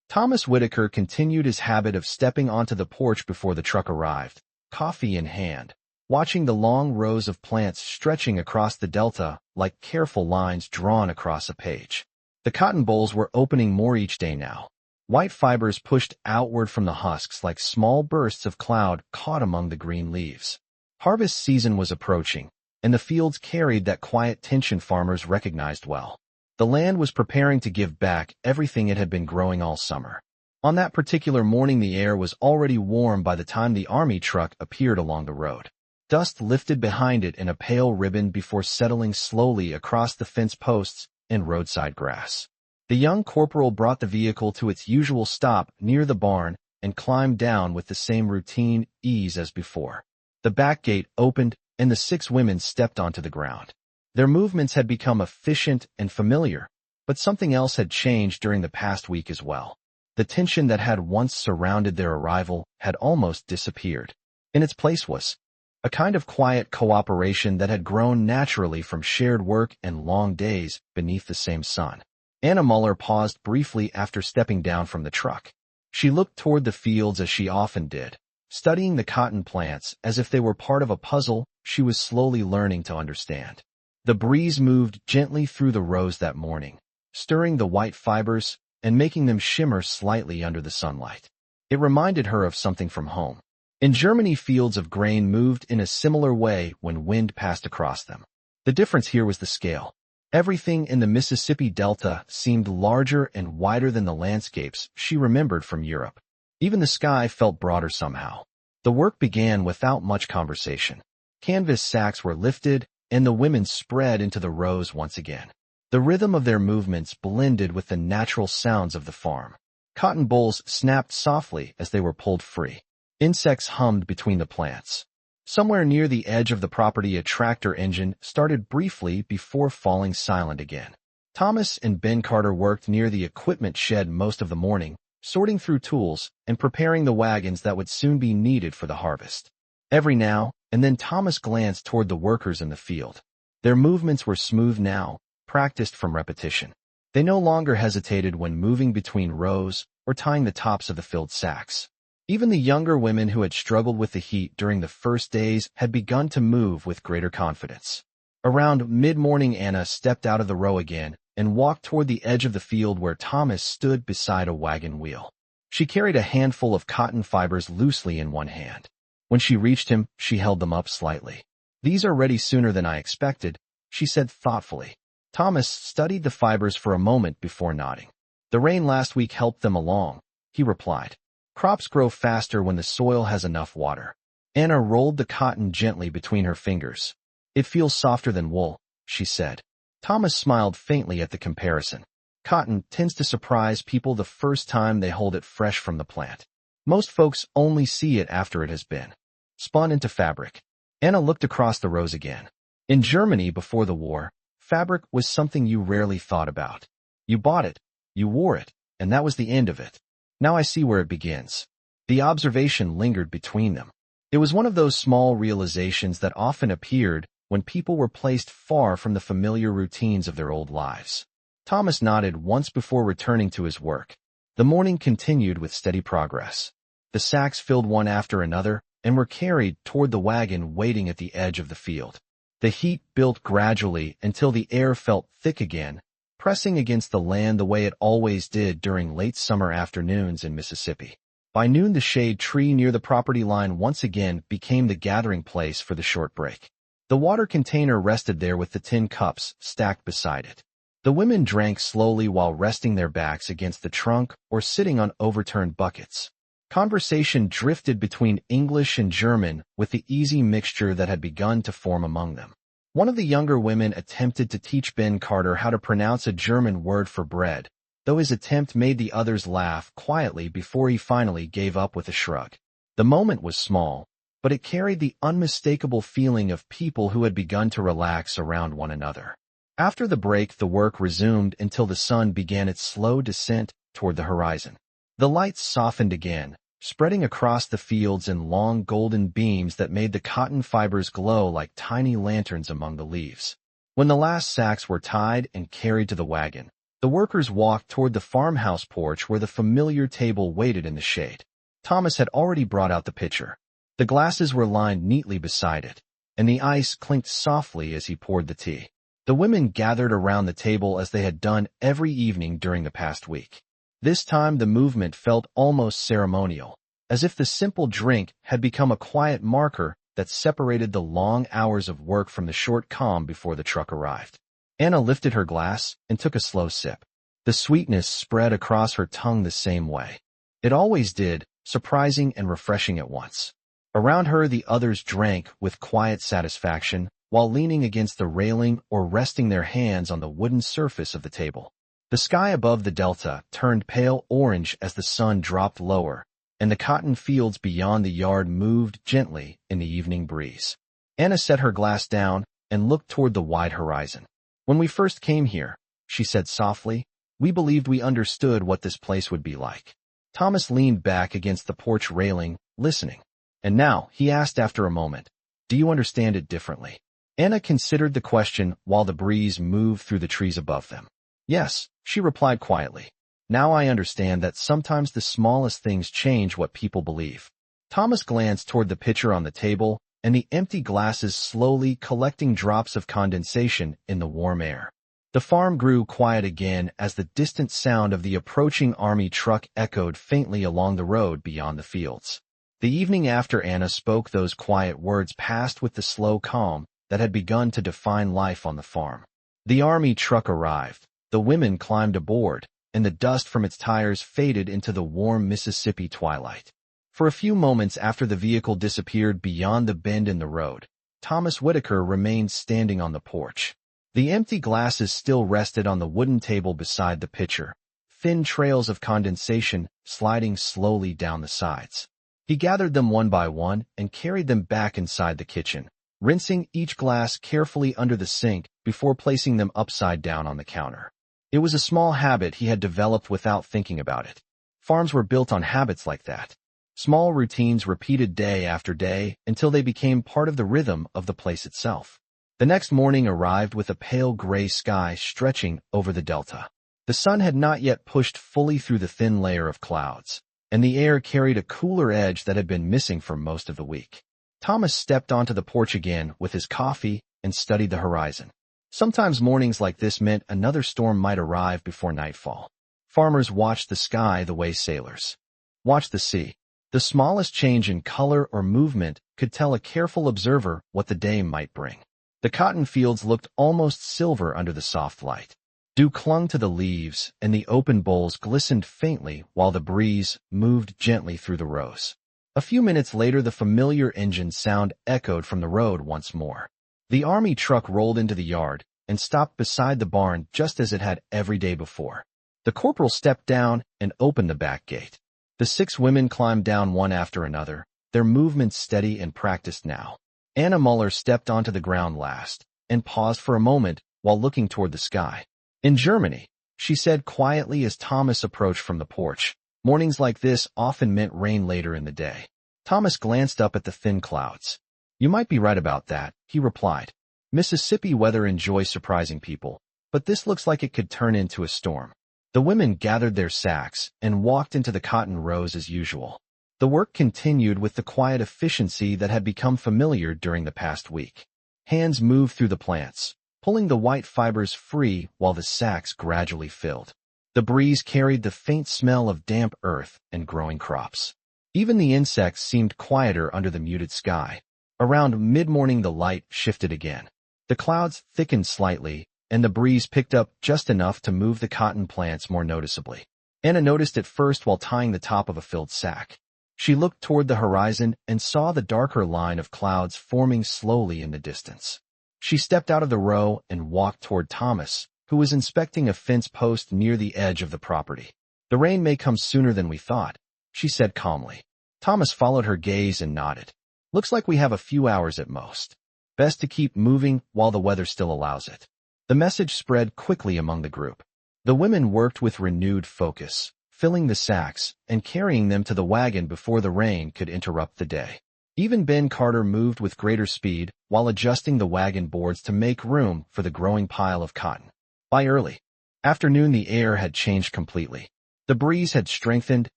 Speaker 1: Thomas Whitaker continued his habit of stepping onto the porch before the truck arrived, coffee in hand, watching the long rows of plants stretching across the delta like careful lines drawn across a page. The cotton bolls were opening more each day now. White fibers pushed outward from the husks like small bursts of cloud caught among the green leaves. Harvest season was approaching, and the fields carried that quiet tension farmers recognized well. The land was preparing to give back everything it had been growing all summer. On that particular morning the air was already warm by the time the army truck appeared along the road. Dust lifted behind it in a pale ribbon before settling slowly across the fence posts and roadside grass. The young corporal brought the vehicle to its usual stop near the barn and climbed down with the same routine ease as before. The back gate opened and the 6 women stepped onto the ground. Their movements had become efficient and familiar, but something else had changed during the past week as well. The tension that had once surrounded their arrival had almost disappeared. In its place was a kind of quiet cooperation that had grown naturally from shared work and long days beneath the same sun. Anna Muller paused briefly after stepping down from the truck. She looked toward the fields as she often did, studying the cotton plants as if they were part of a puzzle she was slowly learning to understand. The breeze moved gently through the rows that morning, stirring the white fibers and making them shimmer slightly under the sunlight. It reminded her of something from home. In Germany, fields of grain moved in a similar way when wind passed across them. The difference here was the scale. Everything in the Mississippi Delta seemed larger and wider than the landscapes she remembered from Europe. Even the sky felt broader somehow. The work began without much conversation. Canvas sacks were lifted, and the women spread into the rows once again. The rhythm of their movements blended with the natural sounds of the farm. Cotton bolls snapped softly as they were pulled free. Insects hummed between the plants. Somewhere near the edge of the property a tractor engine started briefly before falling silent again. Thomas and Ben Carter worked near the equipment shed most of the morning, sorting through tools and preparing the wagons that would soon be needed for the harvest. Every now and then Thomas glanced toward the workers in the field. Their movements were smooth now, practiced from repetition. They no longer hesitated when moving between rows or tying the tops of the filled sacks. Even the younger women who had struggled with the heat during the first days had begun to move with greater confidence. Around mid-morning Anna stepped out of the row again and walked toward the edge of the field where Thomas stood beside a wagon wheel. She carried a handful of cotton fibers loosely in one hand. When she reached him, she held them up slightly. "These are ready sooner than I expected," she said thoughtfully. Thomas studied the fibers for a moment before nodding. "The rain last week helped them along," he replied. "Crops grow faster when the soil has enough water." Anna rolled the cotton gently between her fingers. "It feels softer than wool," she said. Thomas smiled faintly at the comparison. Cotton tends to surprise people the first time they hold it fresh from the plant. Most folks only see it after it has been spun into fabric. Anna looked across the rows again. In Germany before the war, fabric was something you rarely thought about. You bought it, you wore it, and that was the end of it. Now I see where it begins. The observation lingered between them. It was one of those small realizations that often appeared when people were placed far from the familiar routines of their old lives. Thomas nodded once before returning to his work. The morning continued with steady progress. The sacks filled one after another and were carried toward the wagon waiting at the edge of the field. The heat built gradually until the air felt thick again, pressing against the land the way it always did during late summer afternoons in Mississippi. By noon, the shade tree near the property line once again became the gathering place for the short break. The water container rested there with the tin cups stacked beside it. The women drank slowly while resting their backs against the trunk or sitting on overturned buckets. Conversation drifted between English and German with the easy mixture that had begun to form among them. One of the younger women attempted to teach Ben Carter how to pronounce a German word for bread, though his attempt made the others laugh quietly before he finally gave up with a shrug. The moment was small, but it carried the unmistakable feeling of people who had begun to relax around one another. After the break, the work resumed until the sun began its slow descent toward the horizon. The lights softened again, spreading across the fields in long golden beams that made the cotton fibers glow like tiny lanterns among the leaves. When the last sacks were tied and carried to the wagon, the workers walked toward the farmhouse porch where the familiar table waited in the shade. Thomas had already brought out the pitcher. The glasses were lined neatly beside it, and the ice clinked softly as he poured the tea. The women gathered around the table as they had done every evening during the past week. This time the movement felt almost ceremonial, as if the simple drink had become a quiet marker that separated the long hours of work from the short calm before the truck arrived. Anna lifted her glass and took a slow sip. The sweetness spread across her tongue the same way. It always did, surprising and refreshing at once. Around her the others drank with quiet satisfaction, while leaning against the railing or resting their hands on the wooden surface of the table. The sky above the delta turned pale orange as the sun dropped lower, and the cotton fields beyond the yard moved gently in the evening breeze. Anna set her glass down and looked toward the wide horizon. "When we first came here," she said softly, "we believed we understood what this place would be like." Thomas leaned back against the porch railing, listening. "And now," he asked after a moment, "do you understand it differently?" Anna considered the question while the breeze moved through the trees above them. "Yes," she replied quietly. "Now I understand that sometimes the smallest things change what people believe." Thomas glanced toward the pitcher on the table and the empty glasses slowly collecting drops of condensation in the warm air. The farm grew quiet again as the distant sound of the approaching army truck echoed faintly along the road beyond the fields. The evening after Anna spoke those quiet words passed with the slow calm that had begun to define life on the farm. The army truck arrived, the women climbed aboard, and the dust from its tires faded into the warm Mississippi twilight. For a few moments after the vehicle disappeared beyond the bend in the road, Thomas Whitaker remained standing on the porch. The empty glasses still rested on the wooden table beside the pitcher, thin trails of condensation sliding slowly down the sides. He gathered them one by one and carried them back inside the kitchen, rinsing each glass carefully under the sink before placing them upside down on the counter. It was a small habit he had developed without thinking about it. Farms were built on habits like that. Small routines repeated day after day until they became part of the rhythm of the place itself. The next morning arrived with a pale gray sky stretching over the delta. The sun had not yet pushed fully through the thin layer of clouds, and the air carried a cooler edge that had been missing for most of the week. Thomas stepped onto the porch again with his coffee and studied the horizon. Sometimes mornings like this meant another storm might arrive before nightfall. Farmers watched the sky the way sailors watch the sea. The smallest change in color or movement could tell a careful observer what the day might bring. The cotton fields looked almost silver under the soft light. Dew clung to the leaves, and the open bowls glistened faintly while the breeze moved gently through the rows. A few minutes later, the familiar engine sound echoed from the road once more. The army truck rolled into the yard and stopped beside the barn just as it had every day before. The corporal stepped down and opened the back gate. The 6 women climbed down one after another, their movements steady and practiced now. Anna Muller stepped onto the ground last and paused for a moment while looking toward the sky. In Germany, she said quietly as Thomas approached from the porch, mornings like this often meant rain later in the day. Thomas glanced up at the thin clouds. You might be right about that, he replied. Mississippi weather enjoys surprising people, but this looks like it could turn into a storm. The women gathered their sacks and walked into the cotton rows as usual. The work continued with the quiet efficiency that had become familiar during the past week. Hands moved through the plants, pulling the white fibers free while the sacks gradually filled. The breeze carried the faint smell of damp earth and growing crops. Even the insects seemed quieter under the muted sky. Around mid-morning the light shifted again. The clouds thickened slightly, and the breeze picked up just enough to move the cotton plants more noticeably. Anna noticed it first while tying the top of a filled sack. She looked toward the horizon and saw the darker line of clouds forming slowly in the distance. She stepped out of the row and walked toward Thomas, who was inspecting a fence post near the edge of the property. The rain may come sooner than we thought, she said calmly. Thomas followed her gaze and nodded. Looks like we have a few hours at most. Best to keep moving while the weather still allows it. The message spread quickly among the group. The women worked with renewed focus, filling the sacks and carrying them to the wagon before the rain could interrupt the day. Even Ben Carter moved with greater speed while adjusting the wagon boards to make room for the growing pile of cotton. By early afternoon, the air had changed completely. The breeze had strengthened,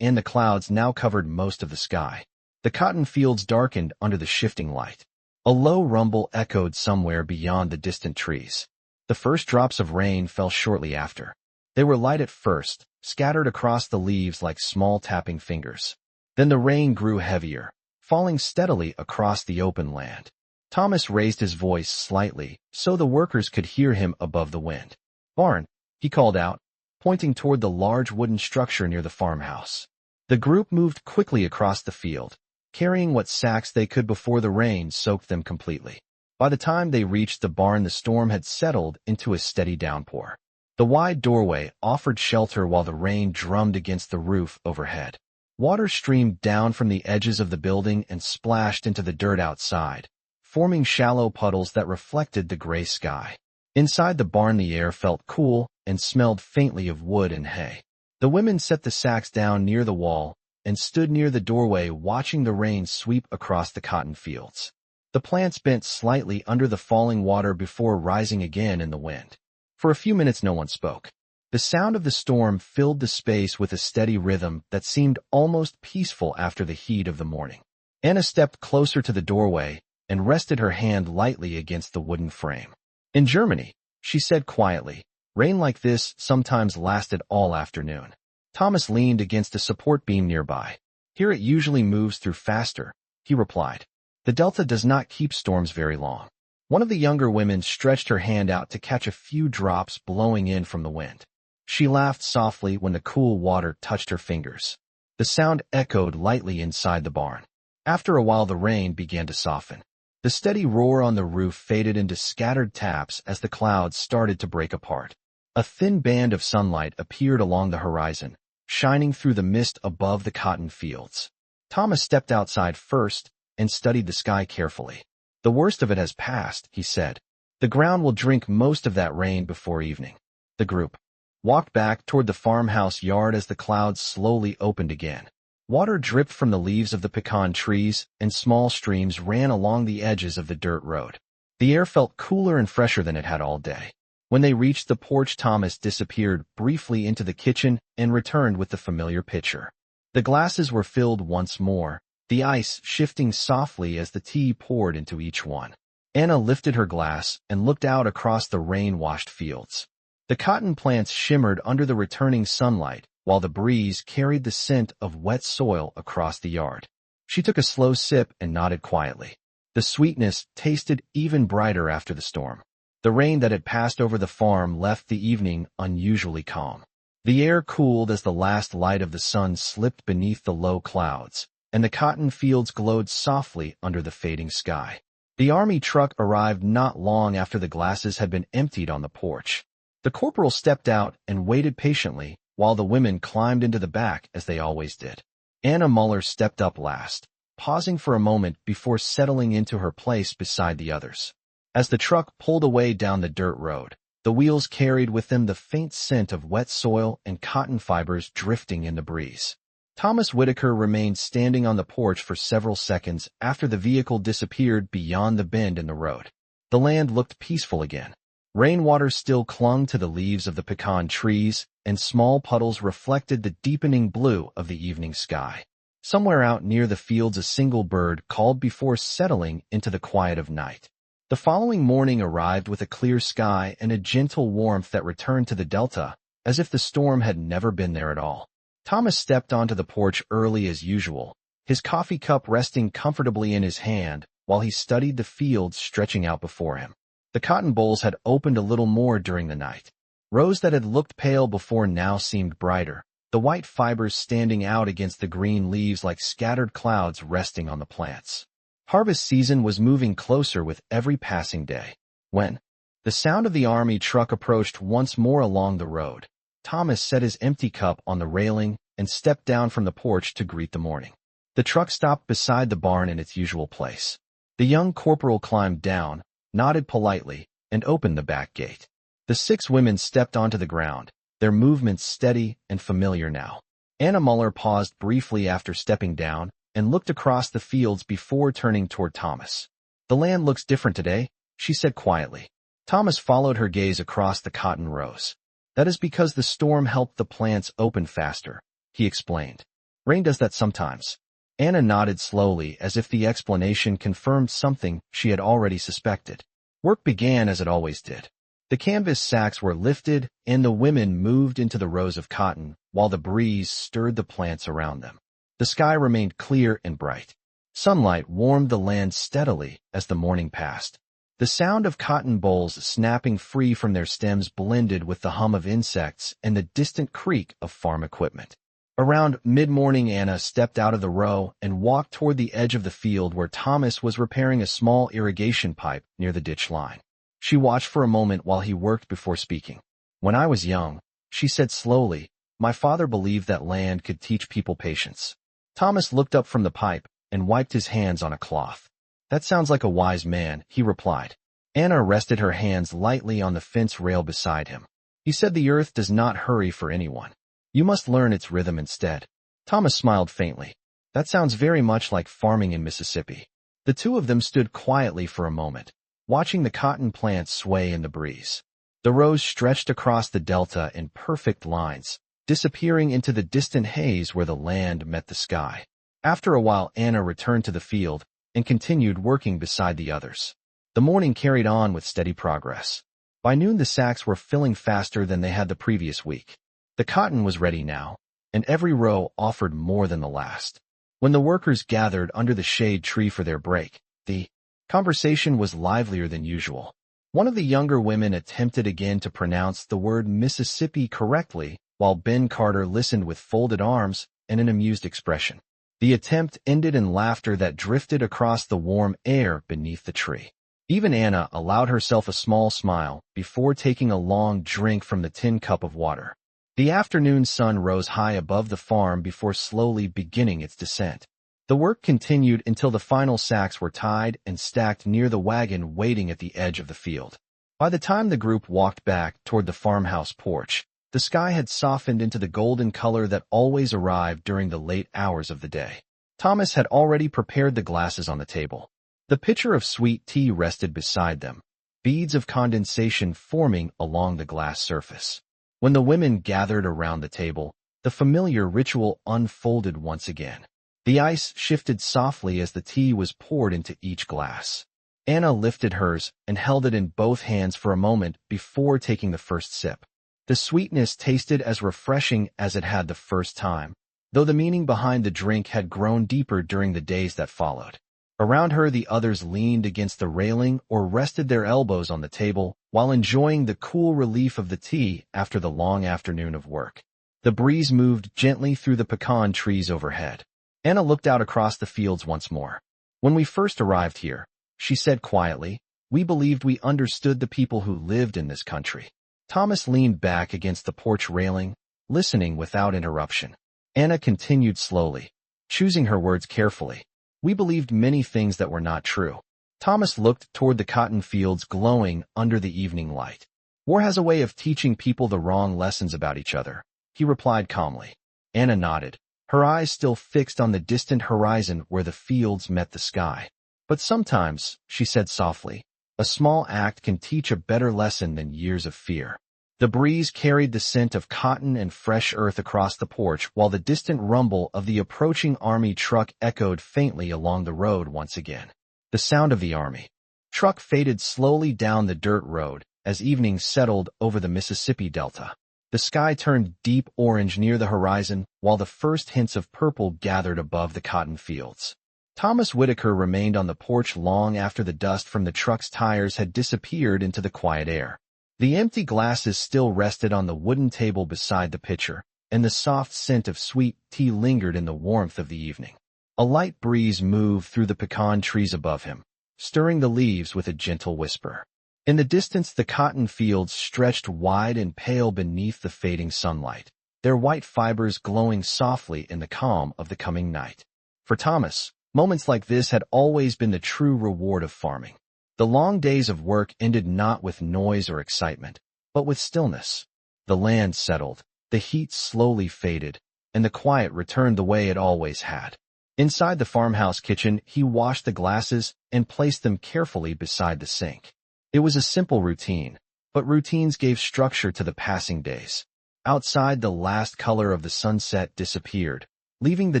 Speaker 1: and the clouds now covered most of the sky. The cotton fields darkened under the shifting light. A low rumble echoed somewhere beyond the distant trees. The first drops of rain fell shortly after. They were light at first, scattered across the leaves like small tapping fingers. Then the rain grew heavier, falling steadily across the open land. Thomas raised his voice slightly so the workers could hear him above the wind. Barn, he called out, pointing toward the large wooden structure near the farmhouse. The group moved quickly across the field, carrying what sacks they could before the rain soaked them completely. By the time they reached the barn, the storm had settled into a steady downpour. The wide doorway offered shelter while the rain drummed against the roof overhead. Water streamed down from the edges of the building and splashed into the dirt outside, forming shallow puddles that reflected the gray sky. Inside the barn, the air felt cool and smelled faintly of wood and hay. The women set the sacks down near the wall and stood near the doorway watching the rain sweep across the cotton fields. The plants bent slightly under the falling water before rising again in the wind. For a few minutes no one spoke. The sound of the storm filled the space with a steady rhythm that seemed almost peaceful after the heat of the morning. Anna stepped closer to the doorway and rested her hand lightly against the wooden frame. In Germany, she said quietly, rain like this sometimes lasted all afternoon. Thomas leaned against a support beam nearby. Here it usually moves through faster, he replied. The delta does not keep storms very long. One of the younger women stretched her hand out to catch a few drops blowing in from the wind. She laughed softly when the cool water touched her fingers. The sound echoed lightly inside the barn. After a while, the rain began to soften. The steady roar on the roof faded into scattered taps as the clouds started to break apart. A thin band of sunlight appeared along the horizon, shining through the mist above the cotton fields. Thomas stepped outside first and studied the sky carefully. The worst of it has passed, he said. The ground will drink most of that rain before evening. The group walked back toward the farmhouse yard as the clouds slowly opened again. Water dripped from the leaves of the pecan trees, and small streams ran along the edges of the dirt road. The air felt cooler and fresher than it had all day. When they reached the porch, Thomas disappeared briefly into the kitchen and returned with the familiar pitcher. The glasses were filled once more, the ice shifting softly as the tea poured into each one. Anna lifted her glass and looked out across the rain-washed fields. The cotton plants shimmered under the returning sunlight, while the breeze carried the scent of wet soil across the yard. She took a slow sip and nodded quietly. The sweetness tasted even brighter after the storm. The rain that had passed over the farm left the evening unusually calm. The air cooled as the last light of the sun slipped beneath the low clouds, and the cotton fields glowed softly under the fading sky. The army truck arrived not long after the glasses had been emptied on the porch. The corporal stepped out and waited patiently while the women climbed into the back as they always did. Anna Muller stepped up last, pausing for a moment before settling into her place beside the others. As the truck pulled away down the dirt road, the wheels carried with them the faint scent of wet soil and cotton fibers drifting in the breeze. Thomas Whitaker remained standing on the porch for several seconds after the vehicle disappeared beyond the bend in the road. The land looked peaceful again. Rainwater still clung to the leaves of the pecan trees, and small puddles reflected the deepening blue of the evening sky. Somewhere out near the fields a single bird called before settling into the quiet of night. The following morning arrived with a clear sky and a gentle warmth that returned to the delta, as if the storm had never been there at all. Thomas stepped onto the porch early as usual, his coffee cup resting comfortably in his hand while he studied the fields stretching out before him. The cotton bolls had opened a little more during the night. Rows that had looked pale before now seemed brighter, the white fibers standing out against the green leaves like scattered clouds resting on the plants. Harvest season was moving closer with every passing day. When the sound of the army truck approached once more along the road, Thomas set his empty cup on the railing and stepped down from the porch to greet the morning. The truck stopped beside the barn in its usual place. The young corporal climbed down, nodded politely, and opened the back gate. The 6 women stepped onto the ground, their movements steady and familiar now. Anna Muller paused briefly after stepping down and looked across the fields before turning toward Thomas. "The land looks different today," she said quietly. Thomas followed her gaze across the cotton rows. "That is because the storm helped the plants open faster," he explained. "Rain does that sometimes." Anna nodded slowly as if the explanation confirmed something she had already suspected. Work began as it always did. The canvas sacks were lifted and the women moved into the rows of cotton while the breeze stirred the plants around them. The sky remained clear and bright. Sunlight warmed the land steadily as the morning passed. The sound of cotton bolls snapping free from their stems blended with the hum of insects and the distant creak of farm equipment. Around mid-morning, Anna stepped out of the row and walked toward the edge of the field where Thomas was repairing a small irrigation pipe near the ditch line. She watched for a moment while he worked before speaking. "When I was young," she said slowly, "my father believed that land could teach people patience." Thomas looked up from the pipe and wiped his hands on a cloth. "That sounds like a wise man," he replied. Anna rested her hands lightly on the fence rail beside him. "He said the earth does not hurry for anyone. You must learn its rhythm instead." Thomas smiled faintly. "That sounds very much like farming in Mississippi." The two of them stood quietly for a moment, watching the cotton plants sway in the breeze. The rows stretched across the delta in perfect lines, disappearing into the distant haze where the land met the sky. After a while, Anna returned to the field and continued working beside the others. The morning carried on with steady progress. By noon, the sacks were filling faster than they had the previous week. The cotton was ready now, and every row offered more than the last. When the workers gathered under the shade tree for their break, the conversation was livelier than usual. One of the younger women attempted again to pronounce the word Mississippi correctly, while Ben Carter listened with folded arms and an amused expression. The attempt ended in laughter that drifted across the warm air beneath the tree. Even Anna allowed herself a small smile before taking a long drink from the tin cup of water. The afternoon sun rose high above the farm before slowly beginning its descent. The work continued until the final sacks were tied and stacked near the wagon waiting at the edge of the field. By the time the group walked back toward the farmhouse porch, the sky had softened into the golden color that always arrived during the late hours of the day. Thomas had already prepared the glasses on the table. The pitcher of sweet tea rested beside them, beads of condensation forming along the glass surface. When the women gathered around the table, the familiar ritual unfolded once again. The ice shifted softly as the tea was poured into each glass. Anna lifted hers and held it in both hands for a moment before taking the first sip. The sweetness tasted as refreshing as it had the first time, though the meaning behind the drink had grown deeper during the days that followed. Around her, the others leaned against the railing or rested their elbows on the table while enjoying the cool relief of the tea after the long afternoon of work. The breeze moved gently through the pecan trees overhead. Anna looked out across the fields once more. "When we first arrived here," she said quietly, "we believed we understood the people who lived in this country." Thomas leaned back against the porch railing, listening without interruption. Anna continued slowly, choosing her words carefully. We believed many things that were not true. Thomas looked toward the cotton fields glowing under the evening light. War has a way of teaching people the wrong lessons about each other, he replied calmly. Anna nodded, her eyes still fixed on the distant horizon where the fields met the sky. But sometimes, she said softly, a small act can teach a better lesson than years of fear. The breeze carried the scent of cotton and fresh earth across the porch while the distant rumble of the approaching army truck echoed faintly along the road once again. The sound of the army truck faded slowly down the dirt road as evening settled over the Mississippi Delta. The sky turned deep orange near the horizon while the first hints of purple gathered above the cotton fields. Thomas Whitaker remained on the porch long after the dust from the truck's tires had disappeared into the quiet air. The empty glasses still rested on the wooden table beside the pitcher, and the soft scent of sweet tea lingered in the warmth of the evening. A light breeze moved through the pecan trees above him, stirring the leaves with a gentle whisper. In the distance, the cotton fields stretched wide and pale beneath the fading sunlight, their white fibers glowing softly in the calm of the coming night. For Thomas, moments like this had always been the true reward of farming. The long days of work ended not with noise or excitement, but with stillness. The land settled, the heat slowly faded, and the quiet returned the way it always had. Inside the farmhouse kitchen, he washed the glasses and placed them carefully beside the sink. It was a simple routine, but routines gave structure to the passing days. Outside, the last color of the sunset disappeared, leaving the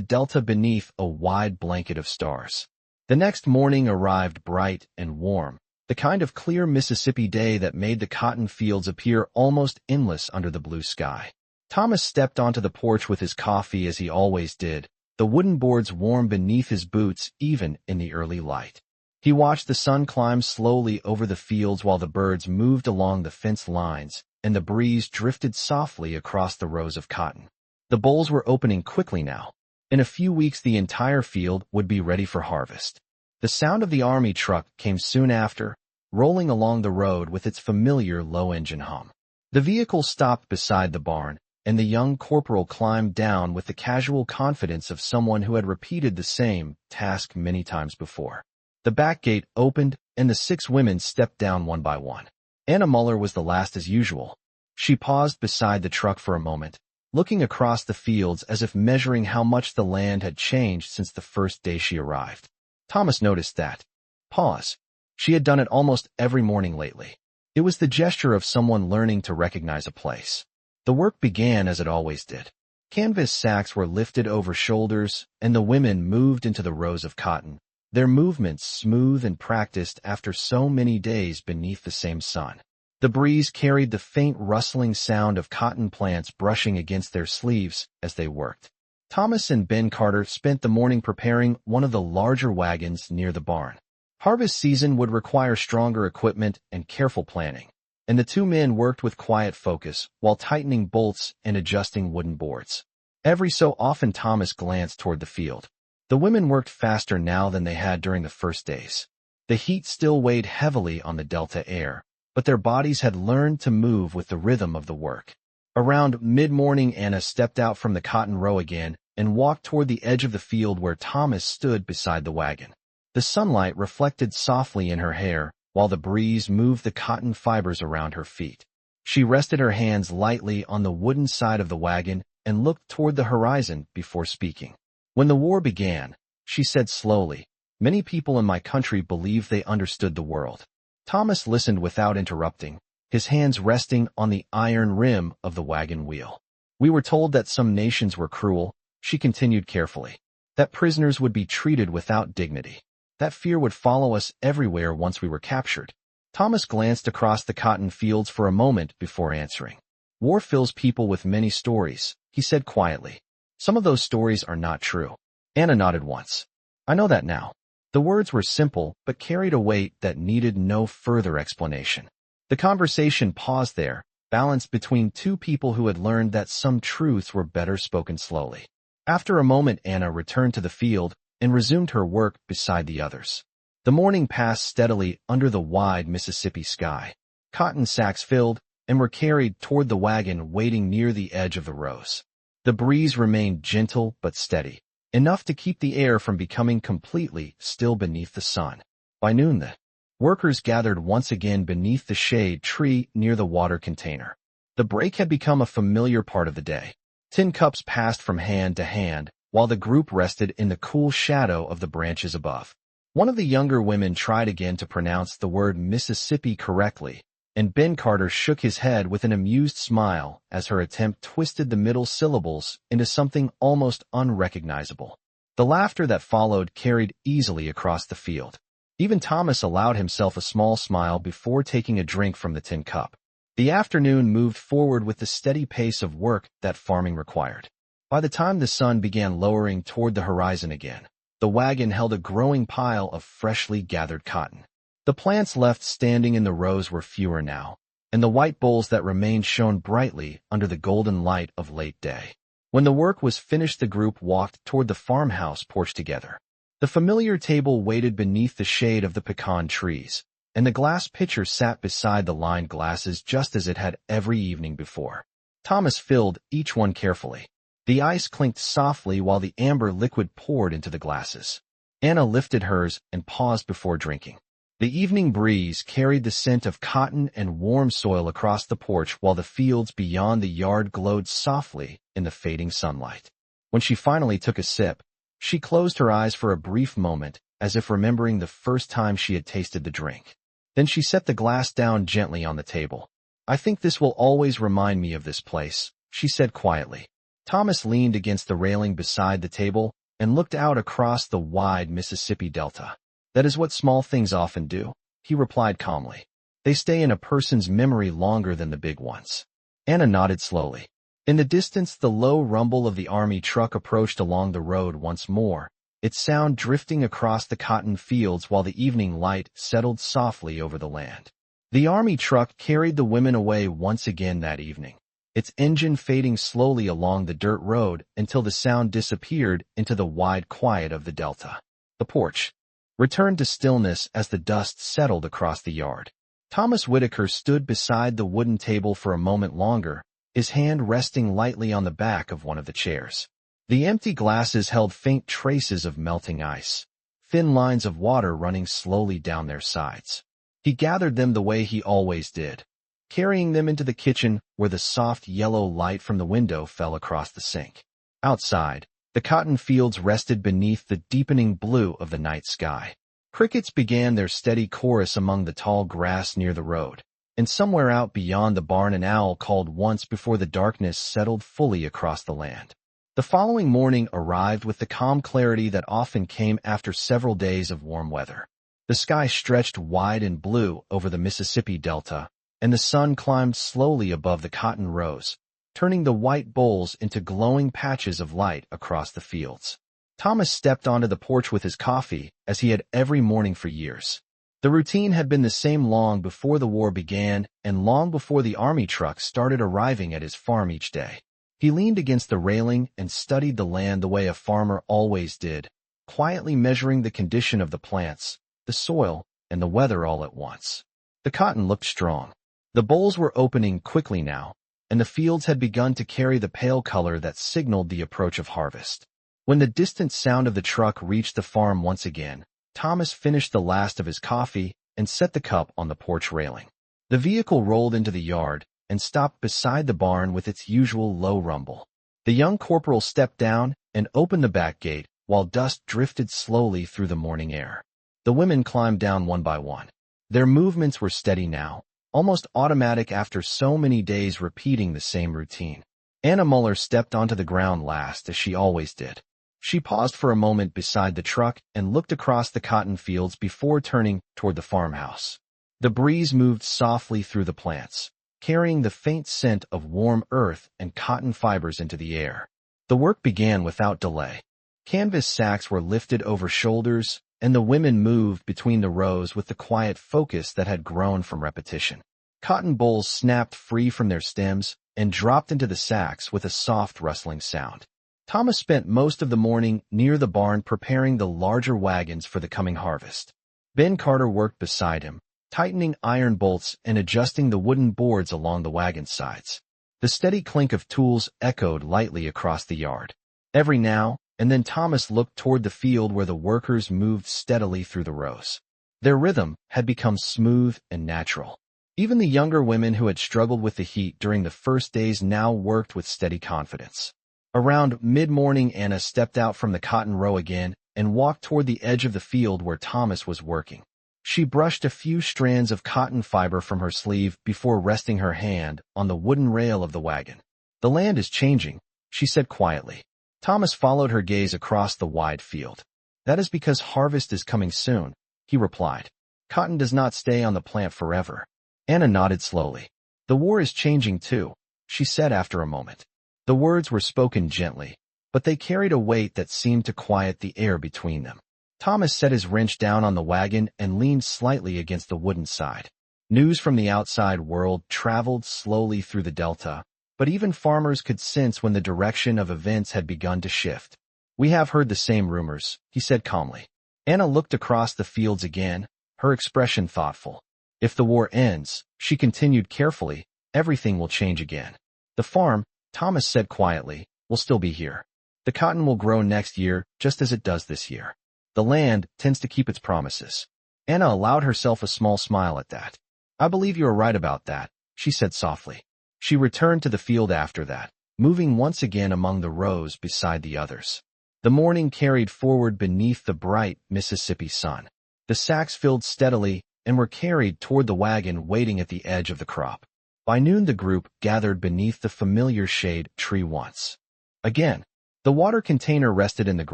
Speaker 1: delta beneath a wide blanket of stars. The next morning arrived bright and warm, the kind of clear Mississippi day that made the cotton fields appear almost endless under the blue sky. Thomas stepped onto the porch with his coffee as he always did, the wooden boards warm beneath his boots even in the early light. He watched the sun climb slowly over the fields while the birds moved along the fence lines, and the breeze drifted softly across the rows of cotton. The bolls were opening quickly now. In a few weeks the entire field would be ready for harvest. The sound of the army truck came soon after, rolling along the road with its familiar low-engine hum. The vehicle stopped beside the barn, and the young corporal climbed down with the casual confidence of someone who had repeated the same task many times before. The back gate opened, and the 6 women stepped down one by one. Anna Muller was the last as usual. She paused beside the truck for a moment, looking across the fields as if measuring how much the land had changed since the first day she arrived. Thomas noticed that pause. She had done it almost every morning lately. It was the gesture of someone learning to recognize a place. The work began as it always did. Canvas sacks were lifted over shoulders, and the women moved into the rows of cotton, their movements smooth and practiced after so many days beneath the same sun. The breeze carried the faint rustling sound of cotton plants brushing against their sleeves as they worked. Thomas and Ben Carter spent the morning preparing one of the larger wagons near the barn. Harvest season would require stronger equipment and careful planning, and the 2 men worked with quiet focus while tightening bolts and adjusting wooden boards. Every so often Thomas glanced toward the field. The women worked faster now than they had during the first days. The heat still weighed heavily on the delta air, but their bodies had learned to move with the rhythm of the work. Around mid-morning, Anna stepped out from the cotton row again and walked toward the edge of the field where Thomas stood beside the wagon. The sunlight reflected softly in her hair, while the breeze moved the cotton fibers around her feet. She rested her hands lightly on the wooden side of the wagon and looked toward the horizon before speaking. When the war began, she said slowly, many people in my country believed they understood the world. Thomas listened without interrupting, his hands resting on the iron rim of the wagon wheel. We were told that some nations were cruel, she continued carefully, that prisoners would be treated without dignity, that fear would follow us everywhere once we were captured. Thomas glanced across the cotton fields for a moment before answering. War fills people with many stories, he said quietly. Some of those stories are not true. Anna nodded once. I know that now. The words were simple, but carried a weight that needed no further explanation. The conversation paused there, balanced between 2 people who had learned that some truths were better spoken slowly. After a moment, Anna returned to the field and resumed her work beside the others. The morning passed steadily under the wide Mississippi sky. Cotton sacks filled and were carried toward the wagon waiting near the edge of the rows. The breeze remained gentle but steady, enough to keep the air from becoming completely still beneath the sun. By noon, the workers gathered once again beneath the shade tree near the water container. The break had become a familiar part of the day. Tin cups passed from hand to hand, while the group rested in the cool shadow of the branches above. One of the younger women tried again to pronounce the word Mississippi correctly, and Ben Carter shook his head with an amused smile as her attempt twisted the middle syllables into something almost unrecognizable. The laughter that followed carried easily across the field. Even Thomas allowed himself a small smile before taking a drink from the tin cup. The afternoon moved forward with the steady pace of work that farming required. By the time the sun began lowering toward the horizon again, the wagon held a growing pile of freshly gathered cotton. The plants left standing in the rows were fewer now, and the white bowls that remained shone brightly under the golden light of late day. When the work was finished, the group walked toward the farmhouse porch together. The familiar table waited beneath the shade of the pecan trees, and the glass pitcher sat beside the lined glasses just as it had every evening before. Thomas filled each one carefully. The ice clinked softly while the amber liquid poured into the glasses. Anna lifted hers and paused before drinking. The evening breeze carried the scent of cotton and warm soil across the porch while the fields beyond the yard glowed softly in the fading sunlight. When she finally took a sip, she closed her eyes for a brief moment, as if remembering the first time she had tasted the drink. Then she set the glass down gently on the table. "I think this will always remind me of this place," she said quietly. Thomas leaned against the railing beside the table and looked out across the wide Mississippi Delta. "That is what small things often do," he replied calmly. "They stay in a person's memory longer than the big ones." Anna nodded slowly. In the distance, the low rumble of the army truck approached along the road once more, its sound drifting across the cotton fields while the evening light settled softly over the land. The army truck carried the women away once again that evening, its engine fading slowly along the dirt road until the sound disappeared into the wide quiet of the Delta. The porch returned to stillness as the dust settled across the yard. Thomas Whitaker stood beside the wooden table for a moment longer, his hand resting lightly on the back of one of the chairs. The empty glasses held faint traces of melting ice, thin lines of water running slowly down their sides. He gathered them the way he always did, carrying them into the kitchen where the soft yellow light from the window fell across the sink. Outside, the cotton fields rested beneath the deepening blue of the night sky. Crickets began their steady chorus among the tall grass near the road, and somewhere out beyond the barn an owl called once before the darkness settled fully across the land. The following morning arrived with the calm clarity that often came after several days of warm weather. The sky stretched wide and blue over the Mississippi Delta, and the sun climbed slowly above the cotton rows, turning the white bowls into glowing patches of light across the fields. Thomas stepped onto the porch with his coffee, as he had every morning for years. The routine had been the same long before the war began and long before the army trucks started arriving at his farm each day. He leaned against the railing and studied the land the way a farmer always did, quietly measuring the condition of the plants, the soil, and the weather all at once. The cotton looked strong. The bolls were opening quickly now, and the fields had begun to carry the pale color that signaled the approach of harvest. When the distant sound of the truck reached the farm once again, Thomas finished the last of his coffee and set the cup on the porch railing. The vehicle rolled into the yard and stopped beside the barn with its usual low rumble. The young corporal stepped down and opened the back gate while dust drifted slowly through the morning air. The women climbed down one by one. Their movements were steady now, almost automatic after so many days repeating the same routine. Anna Muller stepped onto the ground last, as she always did. She paused for a moment beside the truck and looked across the cotton fields before turning toward the farmhouse. The breeze moved softly through the plants, carrying the faint scent of warm earth and cotton fibers into the air. The work began without delay. Canvas sacks were lifted over shoulders, and the women moved between the rows with the quiet focus that had grown from repetition. Cotton bolls snapped free from their stems and dropped into the sacks with a soft rustling sound. Thomas spent most of the morning near the barn preparing the larger wagons for the coming harvest. Ben Carter worked beside him, tightening iron bolts and adjusting the wooden boards along the wagon sides. The steady clink of tools echoed lightly across the yard. Every now and then Thomas looked toward the field where the workers moved steadily through the rows. Their rhythm had become smooth and natural. Even the younger women who had struggled with the heat during the first days now worked with steady confidence. Around mid-morning, Anna stepped out from the cotton row again and walked toward the edge of the field where Thomas was working. She brushed a few strands of cotton fiber from her sleeve before resting her hand on the wooden rail of the wagon. "The land is changing," she said quietly. Thomas followed her gaze across the wide field. "That is because harvest is coming soon," he replied. "Cotton does not stay on the plant forever." Anna nodded slowly. "The war is changing too," she said after a moment. The words were spoken gently, but they carried a weight that seemed to quiet the air between them. Thomas set his wrench down on the wagon and leaned slightly against the wooden side. News from the outside world traveled slowly through the delta, but even farmers could sense when the direction of events had begun to shift. "We have heard the same rumors," he said calmly. Anna looked across the fields again, her expression thoughtful. "If the war ends," she continued carefully, "everything will change again. The farm," Thomas said quietly, "will still be here. The cotton will grow next year just as it does this year. The land tends to keep its promises." Anna allowed herself a small smile at that. "I believe you are right about that," she said softly. She returned to the field after that, moving once again among the rows beside the others. The morning carried forward beneath the bright Mississippi sun. The sacks filled steadily and were carried toward the wagon waiting at the edge of the crop. By noon the group gathered beneath the familiar shade tree once again. The water container rested in the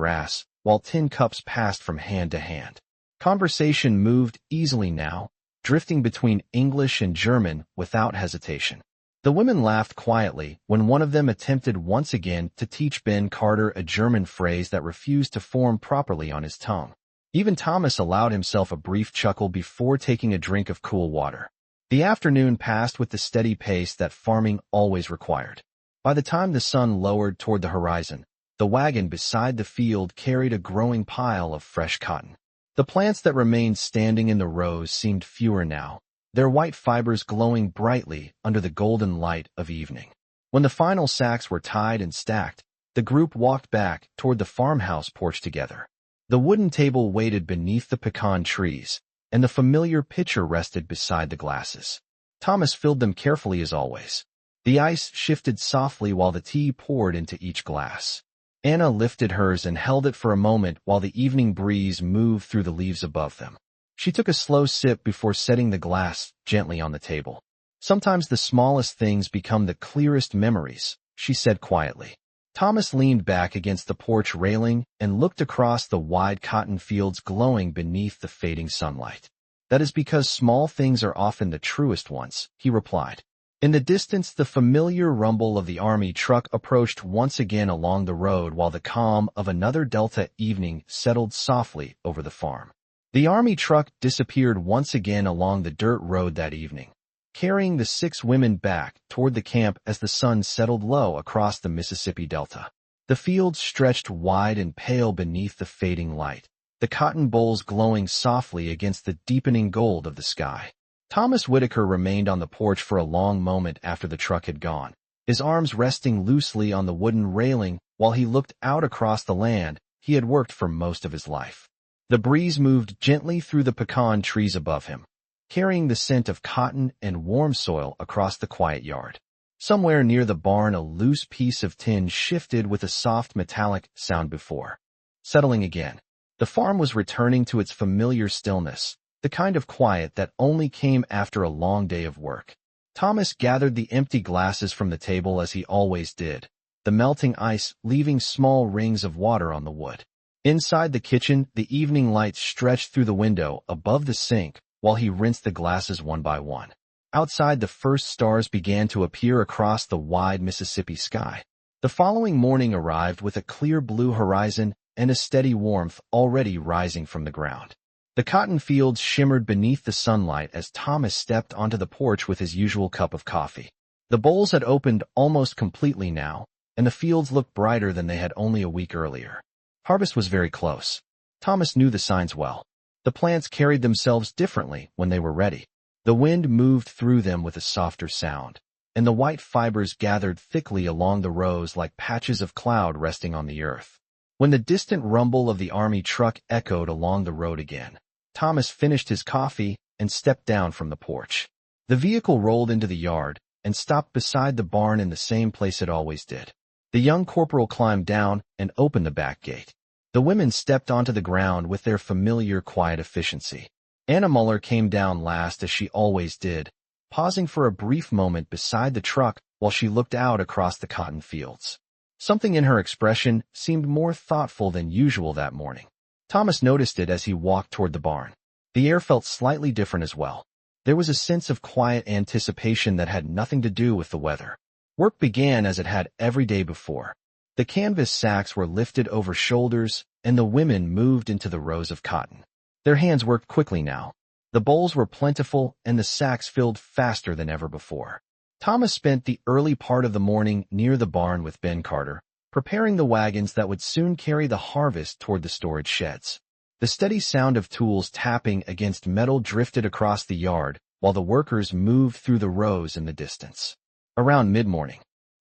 Speaker 1: grass, while tin cups passed from hand to hand. Conversation moved easily now, drifting between English and German without hesitation. The women laughed quietly when one of them attempted once again to teach Ben Carter a German phrase that refused to form properly on his tongue. Even Thomas allowed himself a brief chuckle before taking a drink of cool water. The afternoon passed with the steady pace that farming always required. By the time the sun lowered toward the horizon, the wagon beside the field carried a growing pile of fresh cotton. The plants that remained standing in the rows seemed fewer now, their white fibers glowing brightly under the golden light of evening. When the final sacks were tied and stacked, the group walked back toward the farmhouse porch together. The wooden table waited beneath the pecan trees, and the familiar pitcher rested beside the glasses. Thomas filled them carefully as always. The ice shifted softly while the tea poured into each glass. Anna lifted hers and held it for a moment while the evening breeze moved through the leaves above them. She took a slow sip before setting the glass gently on the table. "Sometimes the smallest things become the clearest memories," she said quietly. Thomas leaned back against the porch railing and looked across the wide cotton fields glowing beneath the fading sunlight. "That is because small things are often the truest ones," he replied. In the distance, the familiar rumble of the army truck approached once again along the road while the calm of another Delta evening settled softly over the farm. The army truck disappeared once again along the dirt road that evening, carrying the 6 women back toward the camp as the sun settled low across the Mississippi Delta. The fields stretched wide and pale beneath the fading light, the cotton bolls glowing softly against the deepening gold of the sky. Thomas Whitaker remained on the porch for a long moment after the truck had gone, his arms resting loosely on the wooden railing while he looked out across the land he had worked for most of his life. The breeze moved gently through the pecan trees above him, carrying the scent of cotton and warm soil across the quiet yard. Somewhere near the barn, a loose piece of tin shifted with a soft metallic sound before settling again. The farm was returning to its familiar stillness, the kind of quiet that only came after a long day of work. Thomas gathered the empty glasses from the table as he always did, the melting ice leaving small rings of water on the wood. Inside the kitchen, the evening light stretched through the window above the sink while he rinsed the glasses one by one. Outside, the first stars began to appear across the wide Mississippi sky. The following morning arrived with a clear blue horizon and a steady warmth already rising from the ground. The cotton fields shimmered beneath the sunlight as Thomas stepped onto the porch with his usual cup of coffee. The bowls had opened almost completely now, and the fields looked brighter than they had only a week earlier. Harvest was very close. Thomas knew the signs well. The plants carried themselves differently when they were ready. The wind moved through them with a softer sound, and the white fibers gathered thickly along the rows like patches of cloud resting on the earth. When the distant rumble of the army truck echoed along the road again, Thomas finished his coffee and stepped down from the porch. The vehicle rolled into the yard and stopped beside the barn in the same place it always did. The young corporal climbed down and opened the back gate. The women stepped onto the ground with their familiar quiet efficiency. Anna Muller came down last as she always did, pausing for a brief moment beside the truck while she looked out across the cotton fields. Something in her expression seemed more thoughtful than usual that morning. Thomas noticed it as he walked toward the barn. The air felt slightly different as well. There was a sense of quiet anticipation that had nothing to do with the weather. Work began as it had every day before. The canvas sacks were lifted over shoulders, and the women moved into the rows of cotton. Their hands worked quickly now. The bowls were plentiful, and the sacks filled faster than ever before. Thomas spent the early part of the morning near the barn with Ben Carter, preparing the wagons that would soon carry the harvest toward the storage sheds. The steady sound of tools tapping against metal drifted across the yard while the workers moved through the rows in the distance. Around mid-morning,